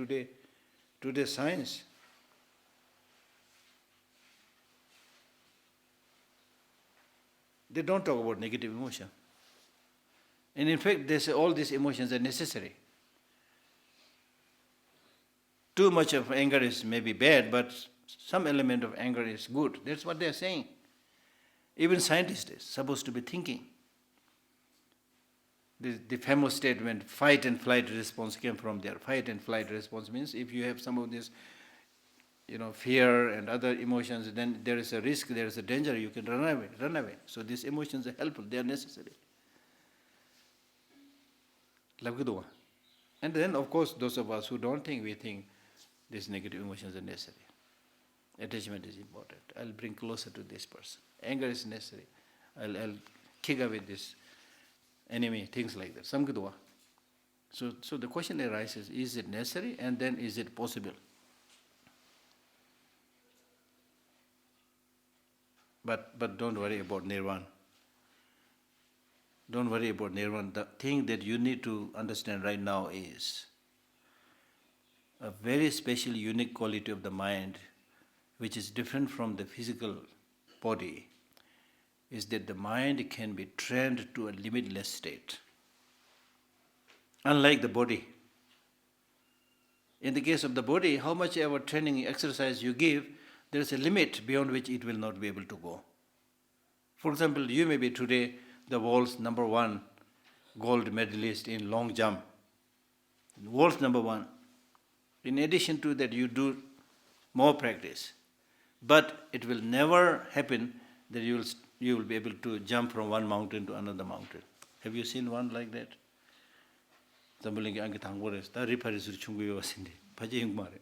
today's science. They don't talk about negative emotion. And in fact, they say all these emotions are necessary. Too much of anger is maybe bad, but some element of anger is good. That's what they are saying. Even scientists are supposed to be thinking. The famous statement, fight and flight response came from there. Fight and flight response means if you have some of this, fear and other emotions, then there is a risk, there is a danger, you can run away. So these emotions are helpful, they are necessary. And then, of course, those of us who don't think, we think these negative emotions are necessary. Attachment is important. I'll bring closer to this person. Anger is necessary. I'll kick away this enemy, things like that. Samgidwa. So the question arises, is it necessary, and then is it possible? But don't worry about nirvana. Don't worry about nirvana. The thing that you need to understand right now is a very special, unique quality of the mind, which is different from the physical body, is that the mind can be trained to a limitless state. Unlike the body. In the case of the body, how much ever training, exercise you give, there is a limit beyond which it will not be able to go. For example, you may be today the world's #1 gold medalist in long jump. World's #1. In addition to that, you do more practice. But it will never happen that you will be able to jump from one mountain to another mountain. Have you seen one like that?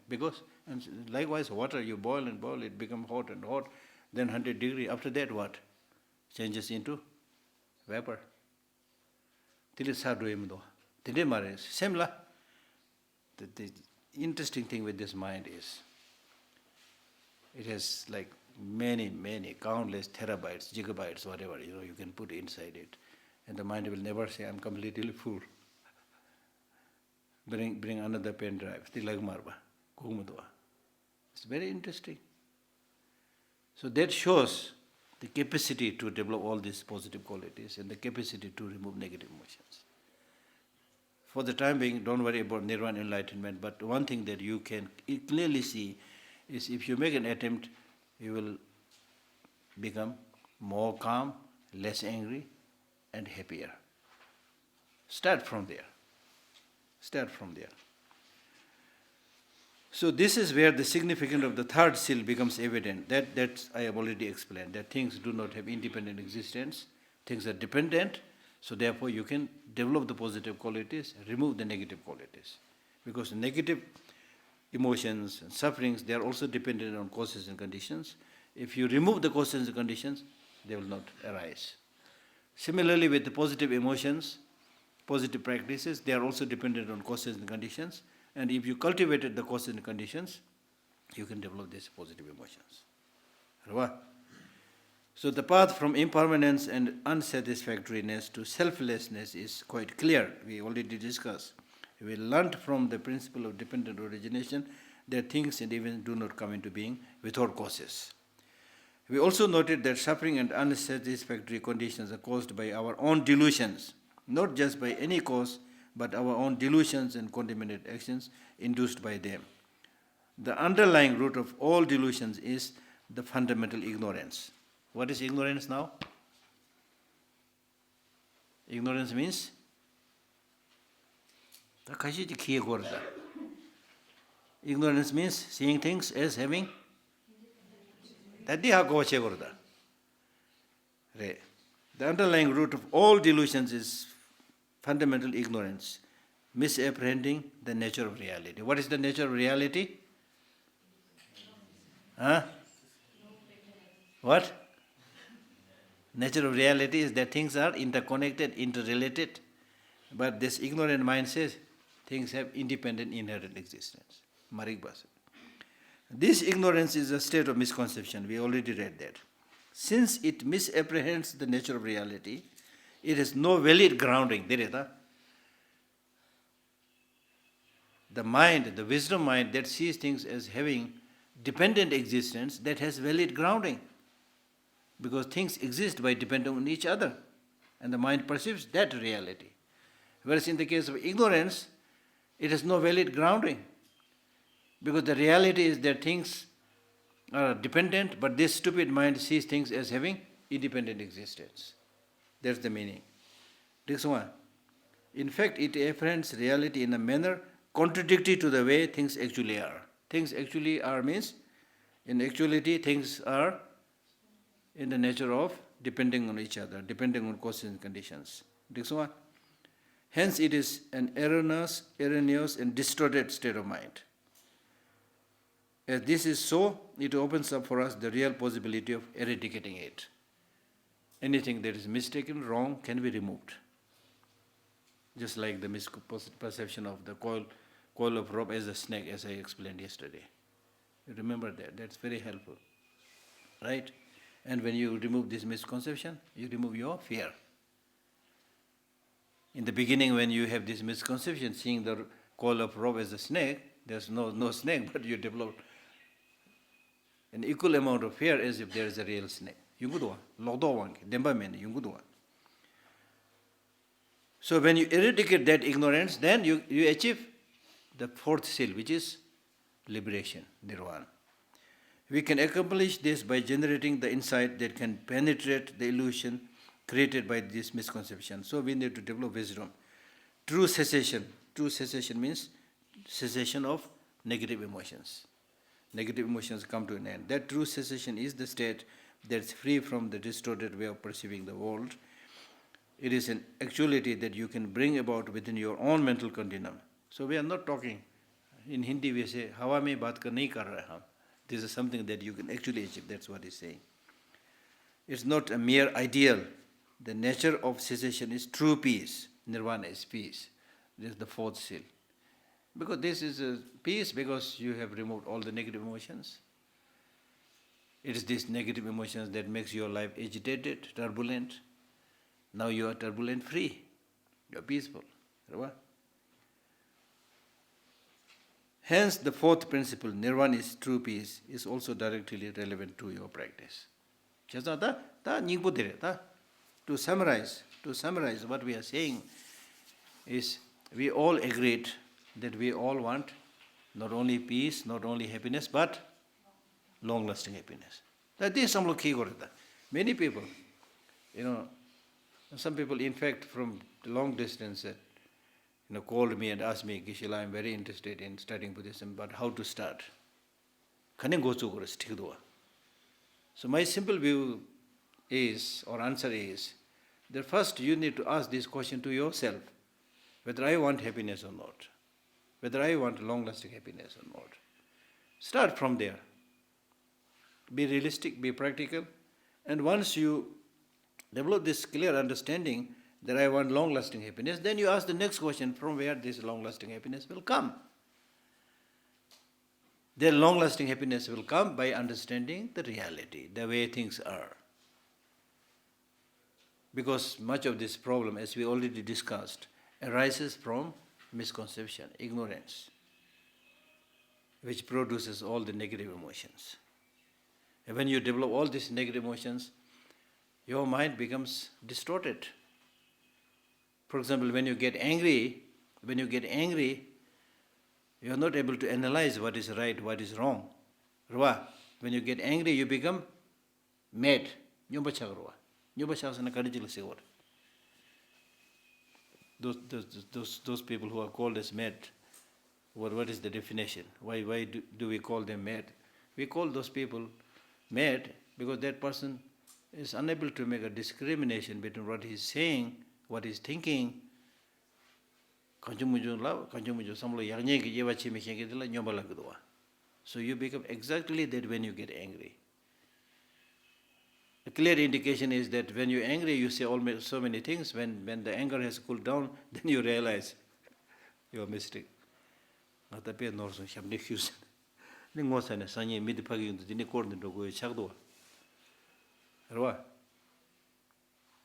Because and likewise water, you boil and boil, it becomes hot and hot, then 100 degrees. After that what? Changes into vapor. Similar. The interesting thing with this mind is it has like many, countless terabytes, gigabytes, whatever, you can put inside it. And the mind will never say, I'm completely full. Bring another pen drive. It's very interesting. So that shows the capacity to develop all these positive qualities and the capacity to remove negative emotions. For the time being, don't worry about nirvana enlightenment, but one thing that you can clearly see is if you make an attempt, you will become more calm, less angry, and happier. Start from there. Start from there. So this is where the significance of the third seal becomes evident. That I have already explained, that things do not have independent existence. Things are dependent, so therefore you can develop the positive qualities, remove the negative qualities. Because negative emotions and sufferings, they are also dependent on causes and conditions. If you remove the causes and conditions, they will not arise. Similarly with the positive emotions, positive practices, they are also dependent on causes and conditions. And if you cultivated the causes and conditions, you can develop these positive emotions. So the path from impermanence and unsatisfactoriness to selflessness is quite clear. We already discussed. We learned from the principle of dependent origination that things and events do not come into being without causes. We also noted that suffering and unsatisfactory conditions are caused by our own delusions, not just by any cause, but our own delusions and contaminated actions induced by them. The underlying root of all delusions is the fundamental ignorance. What is ignorance now? Ignorance means ignorance means seeing things as having the underlying root of all delusions is fundamental ignorance, misapprehending the nature of reality. What is the nature of reality? What? Nature of reality is that things are interconnected, interrelated, but this ignorant mind says things have independent inherent existence. This ignorance is a state of misconception. We already read that. Since it misapprehends the nature of reality, it has no valid grounding. The mind, the wisdom mind that sees things as having dependent existence, that has valid grounding. Because things exist by depending on each other. And the mind perceives that reality. Whereas in the case of ignorance, it has no valid grounding. Because the reality is that things are dependent, but this stupid mind sees things as having independent existence. That's the meaning. Next one. In fact, it apprehends reality in a manner contradictory to the way things actually are. Things actually are means, in actuality, things are in the nature of depending on each other, depending on causes and conditions. Next one. Hence, it is an erroneous and distorted state of mind. As this is so, it opens up for us the real possibility of eradicating it. Anything that is mistaken, wrong, can be removed. Just like the misperception of the coil of rope as a snake, as I explained yesterday. You remember that? That's very helpful. Right? And when you remove this misconception, you remove your fear. In the beginning, when you have this misconception, seeing the coil of rope as a snake, there's no snake, but you develop an equal amount of fear as if there is a real snake. So when you eradicate that ignorance, then you achieve the fourth seal, which is liberation, nirvana. We can accomplish this by generating the insight that can penetrate the illusion created by this misconception. So we need to develop wisdom. True cessation means cessation of negative emotions. Negative emotions come to an end. That true cessation is the state that's free from the distorted way of perceiving the world. It is an actuality that you can bring about within your own mental continuum. So we are not talking, in Hindi we say, hawa mein baat kar nahi kar rahe hum. This is something that you can actually achieve, that's what he's saying. It's not a mere ideal. The nature of cessation is true peace. Nirvana is peace. This is the fourth seal. Because this is a peace because you have removed all the negative emotions. It is these negative emotions that makes your life agitated, turbulent. Now you are turbulent free. You are peaceful. Hence, the fourth principle, nirvana is true peace, is also directly relevant to your practice. To summarize what we are saying is, we all agreed that we all want not only peace, not only happiness, but long-lasting happiness. That is some key. Many people, some people, in fact, from long distance, called me and asked me, Geshe, I am very interested in studying Buddhism, but how to start? So my simple view is, or answer is, that first you need to ask this question to yourself, whether I want happiness or not, whether I want long-lasting happiness or not. Start from there. Be realistic, be practical, and once you develop this clear understanding that I want long-lasting happiness, then you ask the next question, from where this long-lasting happiness will come. Their long-lasting happiness will come by understanding the reality, the way things are. Because much of this problem, as we already discussed, arises from misconception, ignorance, which produces all the negative emotions. And when you develop all these negative emotions, your mind becomes distorted. For example, when you get angry, you are not able to analyze what is right, what is wrong. When you get angry, you become mad. Those people who are called as mad, what is the definition? Why do we call them mad? We call those people mad because that person is unable to make a discrimination between what he is saying, what he is thinking. So you become exactly that when you get angry. A clear indication is that when you're angry, you say so many things. When the anger has cooled down, then you realize your mistake.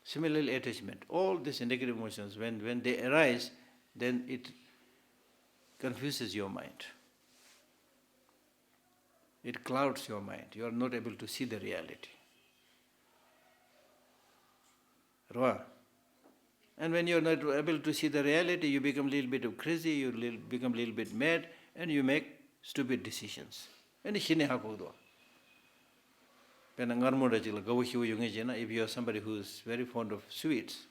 Similarly, attachment. All these negative emotions, when they arise, then it confuses your mind. It clouds your mind. You are not able to see the reality. And when you are not able to see the reality, you become a little bit of crazy, you become a little bit mad, and you make stupid decisions. And if you are somebody who is very fond of sweets,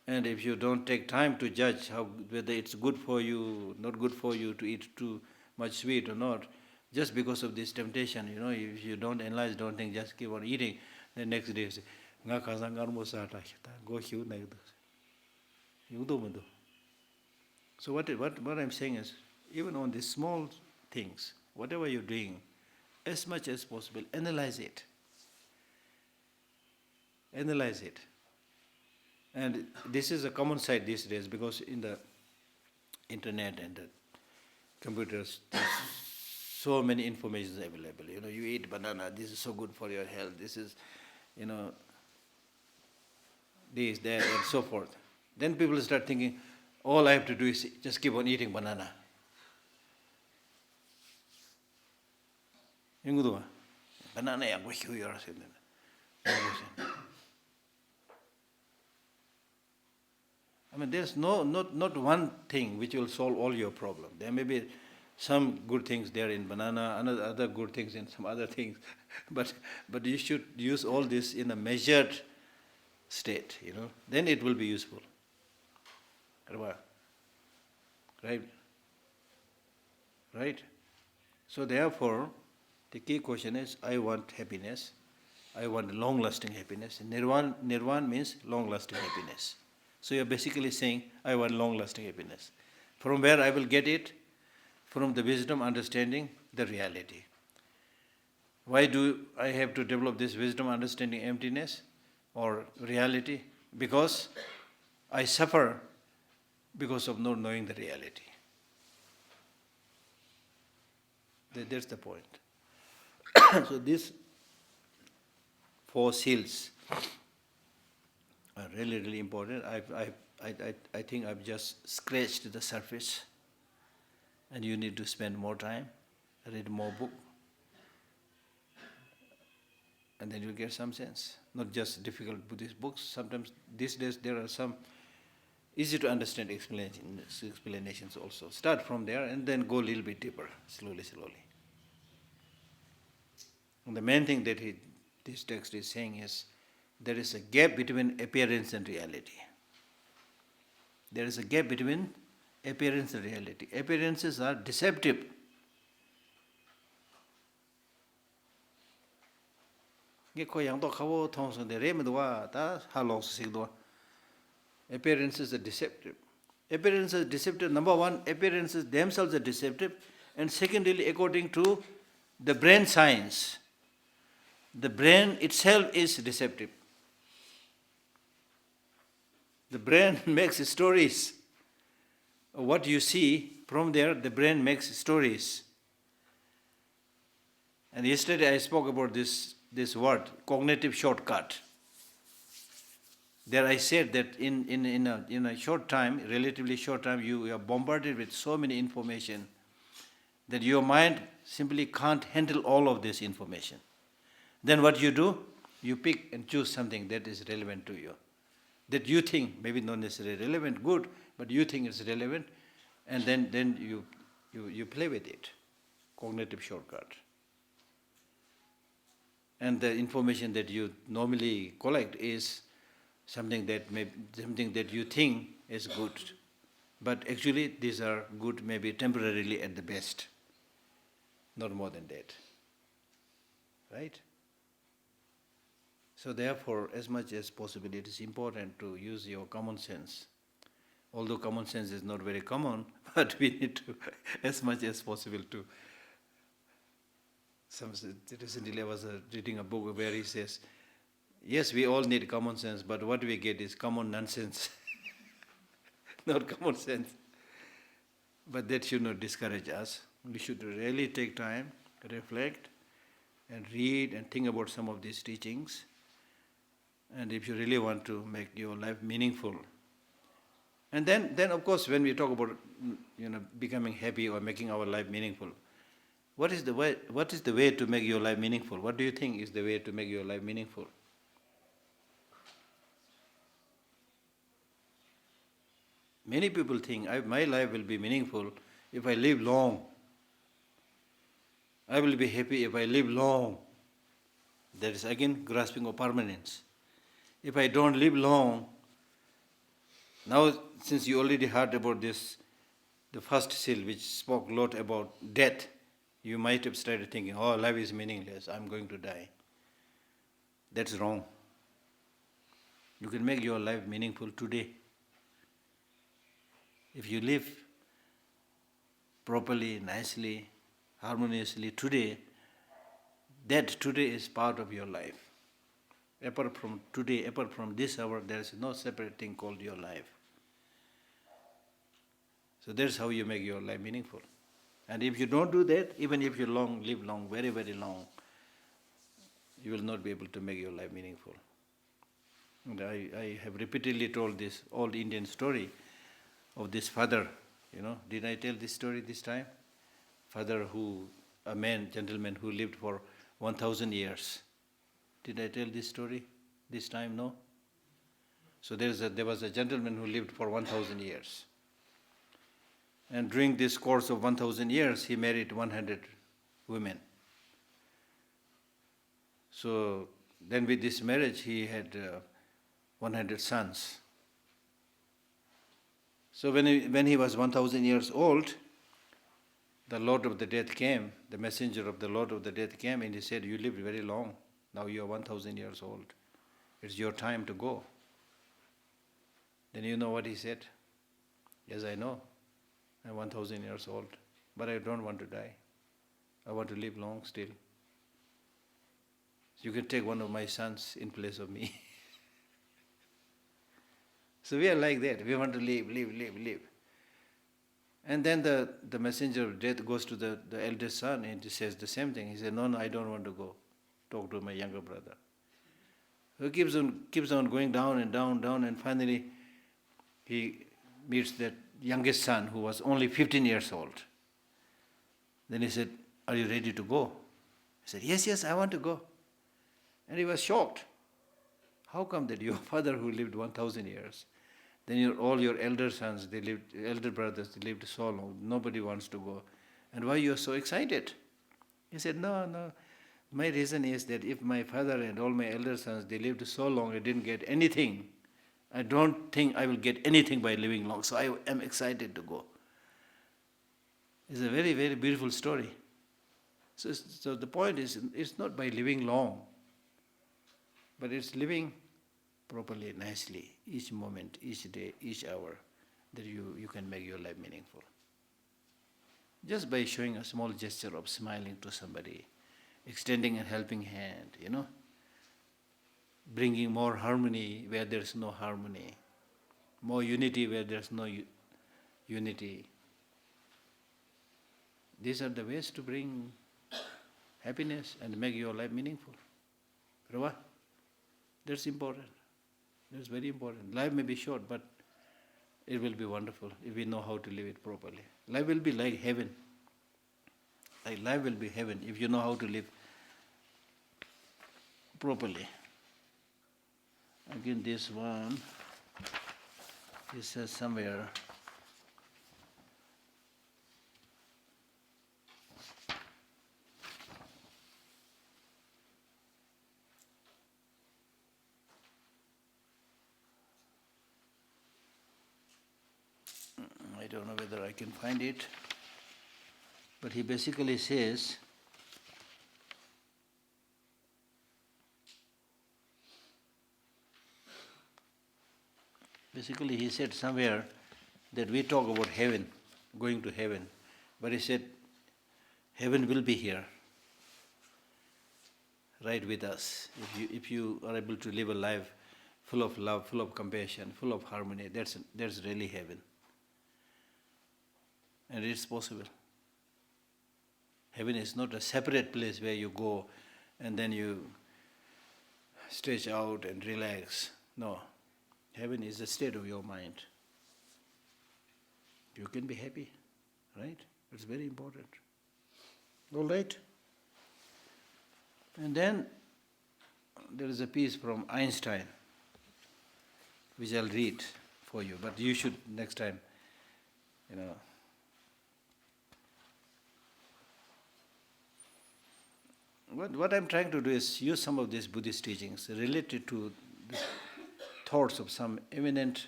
and if you don't take time to judge whether it's good for you, not good for you to eat too much sweet or not, just because of this temptation, if you don't analyze, don't think, just keep on eating, the next day you say, so what I'm saying is, even on these small things, whatever you're doing, as much as possible, analyze it. Analyze it. And this is a common sight these days because in the internet and the computers, there's so many information available. You eat banana, this is so good for your health, this is, this, that, and so forth. Then people start thinking, all I have to do is just keep on eating banana. Banana, there's not one thing which will solve all your problem. There may be some good things there in banana, other good things in some other things, but you should use all this in a measured state, then it will be useful. Right? So therefore, the key question is, I want happiness. I want long-lasting happiness. Nirvana means long-lasting happiness. So you're basically saying, I want long-lasting happiness. From where I will get it? From the wisdom, understanding the reality. Why do I have to develop this wisdom, understanding emptiness or reality? Because I suffer because of not knowing the reality. That's the point. So these four seals are really, really important. I think I've just scratched the surface, and you need to spend more time, read more book, and then you'll get some sense. Not just difficult Buddhist books. Sometimes these days there are some easy to understand explanations also. Start from there and then go a little bit deeper, slowly. And the main thing that this text is saying is there is a gap between appearance and reality. There is a gap between appearance and reality. Appearances are deceptive. Appearances are deceptive. Appearances are deceptive. Number one, appearances themselves are deceptive. And secondly, according to the brain science, the brain itself is deceptive. The brain makes stories. What you see, from there, the brain makes stories. And yesterday I spoke about this word, cognitive shortcut. There I said that in a short time, relatively short time, you are bombarded with so many information that your mind simply can't handle all of this information. Then what you do? You pick and choose something that is relevant to you. That you think, maybe not necessarily relevant, good, but you think it's relevant, and then you play with it. Cognitive shortcut. And the information that you normally collect is something that you think is good. But actually these are good maybe temporarily at the best. Not more than that. Right? So therefore, as much as possible, it is important to use your common sense. Although common sense is not very common, but we need to, as much as possible, to. Recently I was reading a book where he says, yes, we all need common sense, but what we get is common nonsense, not common sense. But that should not discourage us. We should really take time, reflect, and read and think about some of these teachings. And if you really want to make your life meaningful. And then of course, when we talk about becoming happy or making our life meaningful, what is the way to make your life meaningful? What do you think is the way to make your life meaningful? Many people think my life will be meaningful if I live long. I will be happy if I live long. That is again grasping of permanence. If I don't live long, now since you already heard about this, the first seal which spoke a lot about death, you might have started thinking, oh, life is meaningless, I'm going to die. That's wrong. You can make your life meaningful today. If you live properly, nicely, harmoniously today, that today is part of your life. Apart from today, apart from this hour, there is no separate thing called your life. So that's how you make your life meaningful. And if you don't do that, even if you live long, very, very long, you will not be able to make your life meaningful. And I have repeatedly told this old Indian story of this father. Did I tell this story this time? Father gentleman who lived for 1,000 years. Did I tell this story this time? No? So there was a gentleman who lived for 1,000 years. And during this course of 1,000 years, he married 100 women. So then with this marriage, he had 100 sons. So when he was 1,000 years old, the Lord of the Death came, the messenger of the Lord of the Death came, and he said, you lived very long. Now you are 1,000 years old. It's your time to go. Then you know what he said? Yes, I know. I'm 1,000 years old, but I don't want to die. I want to live long still. You can take one of my sons in place of me. So we are like that. We want to live. And then the messenger of death goes to the eldest son and he says the same thing. He said, no, I don't want to go. Talk to my younger brother. He keeps on going down and down, and finally he meets that youngest son who was only 15 years old. Then he said, are you ready to go? He said, yes, I want to go. And he was shocked. How come that your father who lived 1,000 years, then all your elder sons, elder brothers, they lived so long, nobody wants to go. And why you are so excited? He said, no, My reason is that if my father and all my elder sons, they lived so long, I didn't get anything. I don't think I will get anything by living long, so I am excited to go. It's a very, very beautiful story. So the point is, it's not by living long, but it's living properly, nicely, each moment, each day, each hour, that you can make your life meaningful. Just by showing a small gesture of smiling to somebody, extending a helping hand, bringing more harmony where there's no harmony, more unity where there's no unity. These are the ways to bring happiness and make your life meaningful. Rava, that's important. That's very important. Life may be short, but it will be wonderful if we know how to live it properly. Life will be like heaven. Life will be heaven if you know how to live properly. Again, this one, it says somewhere, I don't know whether I can find it, but he basically says, he said somewhere that we talk about heaven, going to heaven, but he said heaven will be here, right with us. If you are able to live a life full of love, full of compassion, full of harmony, that's really heaven. And it's possible. Heaven is not a separate place where you go and then you stretch out and relax. No. Heaven is the state of your mind. You can be happy, right? It's very important. All right? And then there is a piece from Einstein, which I'll read for you, but you should next time, What I'm trying to do is use some of these Buddhist teachings related to the thoughts of some eminent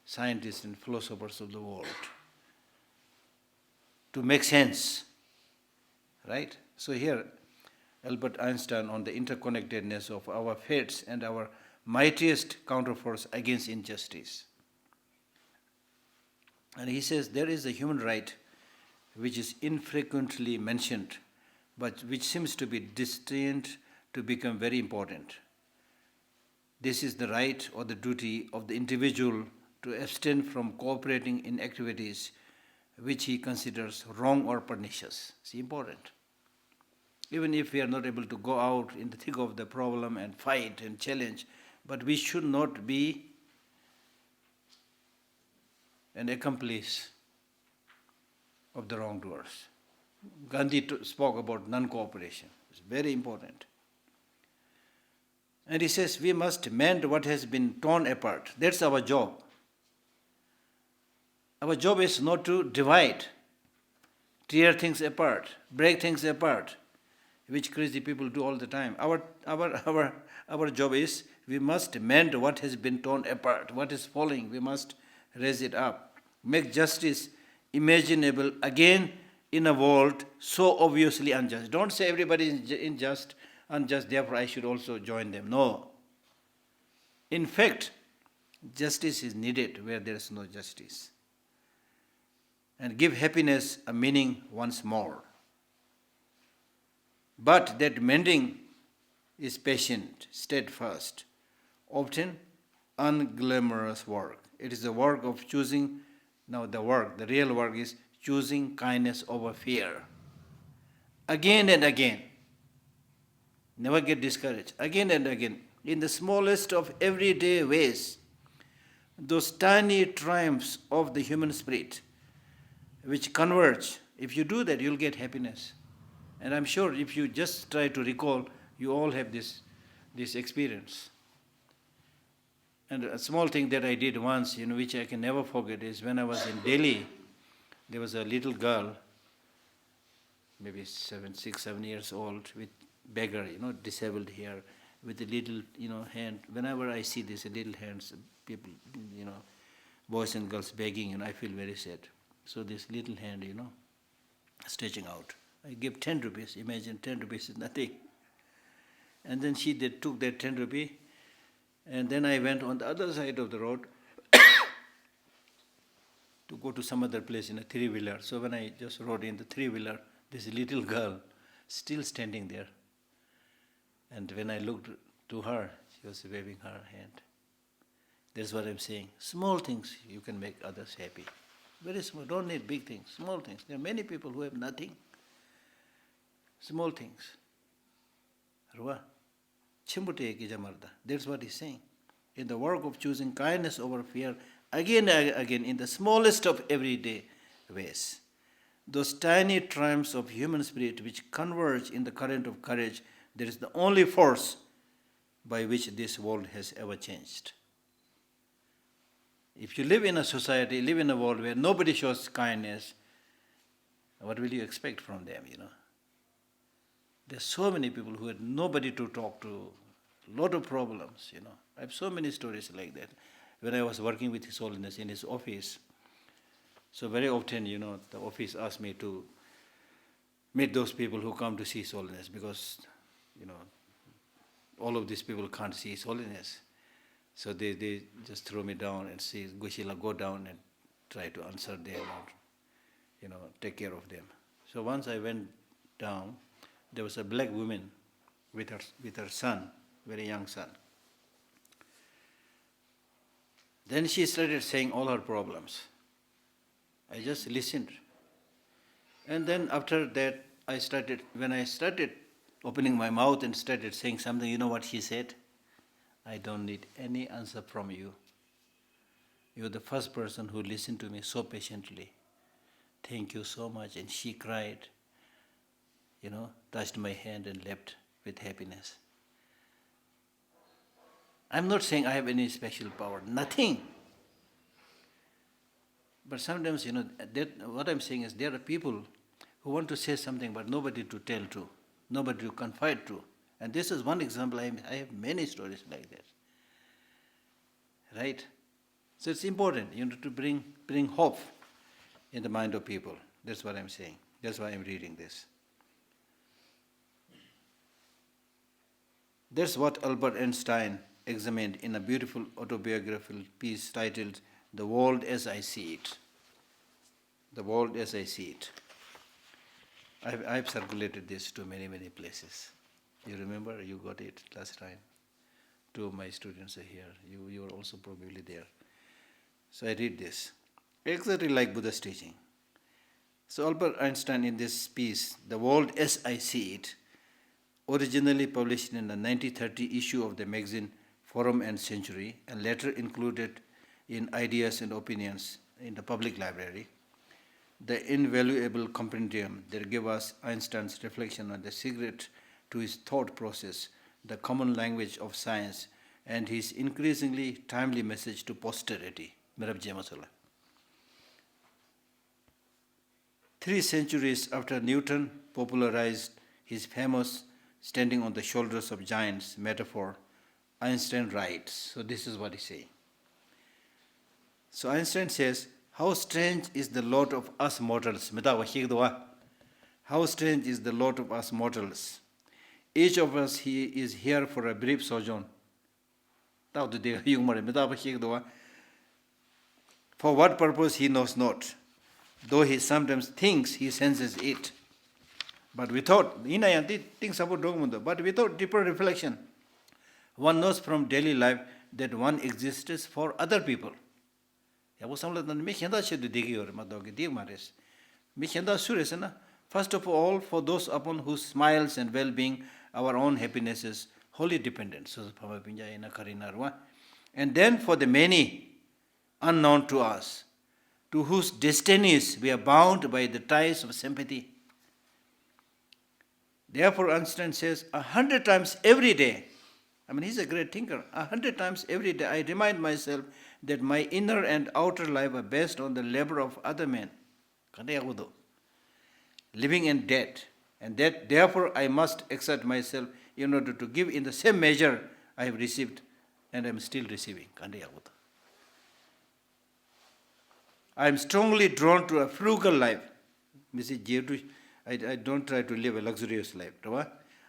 scientists and philosophers of the world to make sense, right? So here, Albert Einstein on the interconnectedness of our fates and our mightiest counterforce against injustice. And he says there is a human right which is infrequently mentioned, but which seems to be destined to become very important. This is the right or the duty of the individual to abstain from cooperating in activities which he considers wrong or pernicious. It's important. Even if we are not able to go out in the thick of the problem and fight and challenge, but we should not be an accomplice of the wrongdoers. Gandhi spoke about non-cooperation. It's very important. And he says we must mend what has been torn apart. That's our job. Our job is not to divide, tear things apart, break things apart, which crazy people do all the time. Our job is we must mend what has been torn apart. What is falling, we must raise it up. Make justice imaginable again in a world so obviously unjust. Don't say everybody is unjust, therefore I should also join them. No. In fact, justice is needed where there is no justice. And give happiness a meaning once more. But that mending is patient, steadfast, often unglamorous work. It is the work of choosing, the real work is choosing kindness over fear. Again and again. Never get discouraged. Again and again. In the smallest of everyday ways. Those tiny triumphs of the human spirit which converge. If you do that, you'll get happiness. And I'm sure if you just try to recall, you all have this experience. And a small thing that I did once, which I can never forget, is when I was in Delhi, there was a little girl, maybe 6, 7 years old, with beggar, disabled here, with a little, hand. Whenever I see these little hands, people, boys and girls begging, I feel very sad. So this little hand, stretching out. I give 10 rupees. Imagine 10 rupees is nothing. And then they took that 10 rupee, and then I went on the other side of the road to go to some other place in a three-wheeler. So when I just rode in the three-wheeler, this little girl still standing there. And when I looked to her, she was waving her hand. That's what I'm saying. Small things, you can make others happy. Very small. Don't need big things. Small things. There are many people who have nothing. Small things. That's what he's saying. In the work of choosing kindness over fear, again and again, in the smallest of everyday ways, those tiny triumphs of human spirit which converge in the current of courage, that is the only force by which this world has ever changed. If you live in a society, live in a world where nobody shows kindness, what will you expect from them, There are so many people who had nobody to talk to, a lot of problems, I have so many stories like that. When I was working with His Holiness in his office, so very often, the office asked me to meet those people who come to see His Holiness because, all of these people can't see His Holiness. So they just throw me down and say, Geshe Lhakdor, go down and try to answer them or, take care of them. So once I went down, there was a black woman with her son, very young son. Then she started saying all her problems. I just listened. And then after that, when I started opening my mouth and started saying something, you know what she said? I don't need any answer from you. You're the first person who listened to me so patiently. Thank you so much. And she cried, touched my hand and left with happiness. I'm not saying I have any special power, nothing. But sometimes, what I'm saying is there are people who want to say something but nobody to tell to, nobody to confide to. And this is one example. I have many stories like that. Right? So it's important, to bring hope in the mind of people. That's what I'm saying. That's why I'm reading this. That's what Albert Einstein examined in a beautiful autobiographical piece titled The World as I See It. The World as I See It. I've circulated this to many, many places. You remember? You got it last time. Two of my students are here. You were also probably there. So I read this. Exactly like Buddha's teaching. So Albert Einstein in this piece, The World as I See It, originally published in the 1930 issue of the magazine Forum and Century, and later included in Ideas and Opinions in the public library, the invaluable compendium that gave us Einstein's reflection on the secret to his thought process, the common language of science, and his increasingly timely message to posterity. 3 centuries after Newton popularized his famous standing on the shoulders of giants metaphor, Einstein writes, so this is what he's saying. So Einstein says, how strange is the lot of us mortals. How strange is the lot of us mortals. Each of us is here for a brief sojourn. For what purpose he knows not, though he sometimes thinks he senses it. But without deeper reflection, one knows from daily life that one exists for other people. First of all, for those upon whose smiles and well-being our own happiness is wholly dependent. And then for the many unknown to us, to whose destinies we are bound by the ties of sympathy. Therefore, Einstein says, 100 times every day, he's a great thinker, 100 times every day I remind myself that my inner and outer life are based on the labor of other men, living and dead, And that therefore I must exert myself in order to give in the same measure I have received and I am still receiving. I am strongly drawn to a frugal life. I don't try to live a luxurious life.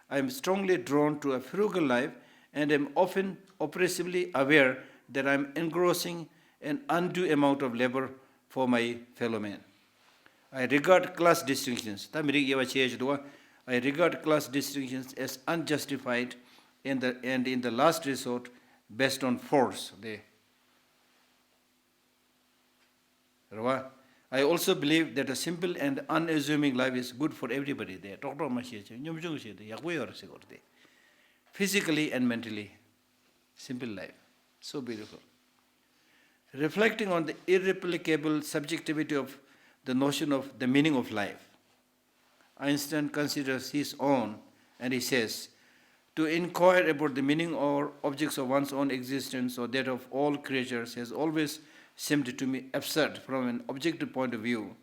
I am strongly drawn to a frugal life and am often oppressively aware that I am engrossing an undue amount of labor for my fellow man. I regard class distinctions. I regard class distinctions as unjustified and in the last resort based on force. I also believe that a simple and unassuming life is good for everybody. Physically and mentally, simple life. So beautiful. Reflecting on the irreplicable subjectivity of the notion of the meaning of life, Einstein considers his own and he says, to inquire about the meaning or objects of one's own existence or that of all creatures has always seemed to me absurd from an objective point of view,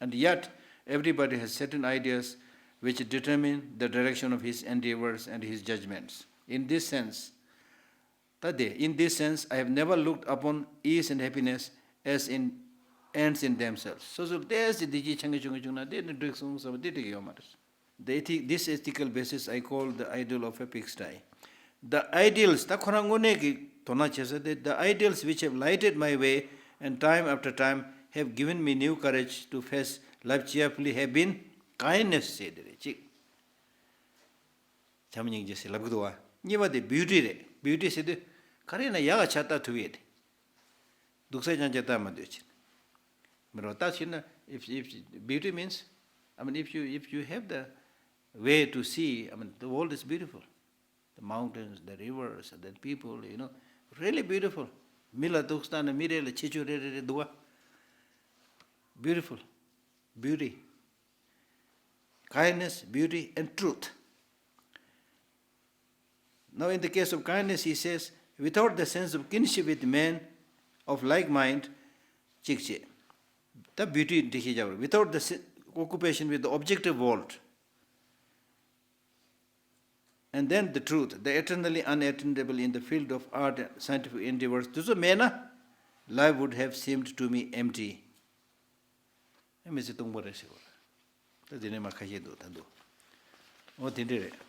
and yet everybody has certain ideas which determine the direction of his endeavors and his judgments. In this sense, I have never looked upon ease and happiness as in ends in themselves. So there's this ethical basis I call the ideal of a pigsty. The ideals, the ideals which have lighted my way and time after time have given me new courage to face life cheerfully have been kindness. Geshe Lhakdor. Beauty. Beauty said, Karina yaga chata to it. Duksa janjata maduch. If beauty means, if you have the way to see, the world is beautiful. The mountains, the rivers, the people, really beautiful. Mila Tuxtana Mirele Chichu Dua. Beautiful. Beauty. Kindness, beauty, and truth. Now, in the case of kindness, he says, without the sense of kinship with men of like mind, chikche. The beauty, without the occupation with the objective world. And then the truth, the eternally unattainable in the field of art and scientific endeavors. Life would have seemed to me empty.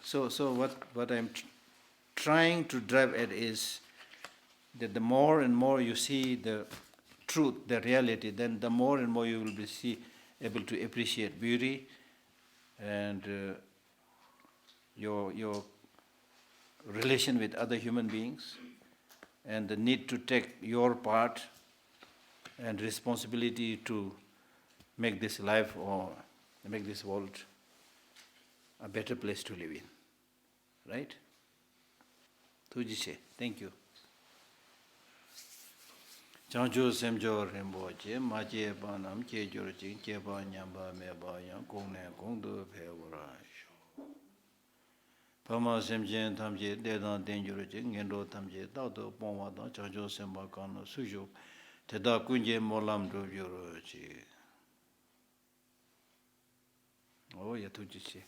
So what I'm trying to drive at is that the more and more you see the truth, the reality, then the more and more you will be able to appreciate beauty and your relation with other human beings and the need to take your part and responsibility to make this life or make this world a better place to live in. Right? Tujise, thank you. Chanjo semjo rembo che ma che ba nam che jor chi che ba nyam ba me ba yang kong ne kong do phe wara sho. Pama semjen tham che de dan den jor chi ngen do tham che da do pon wa da chanjo semba kan no su jo te da kun je molam do jor chi. Oh ya tujise.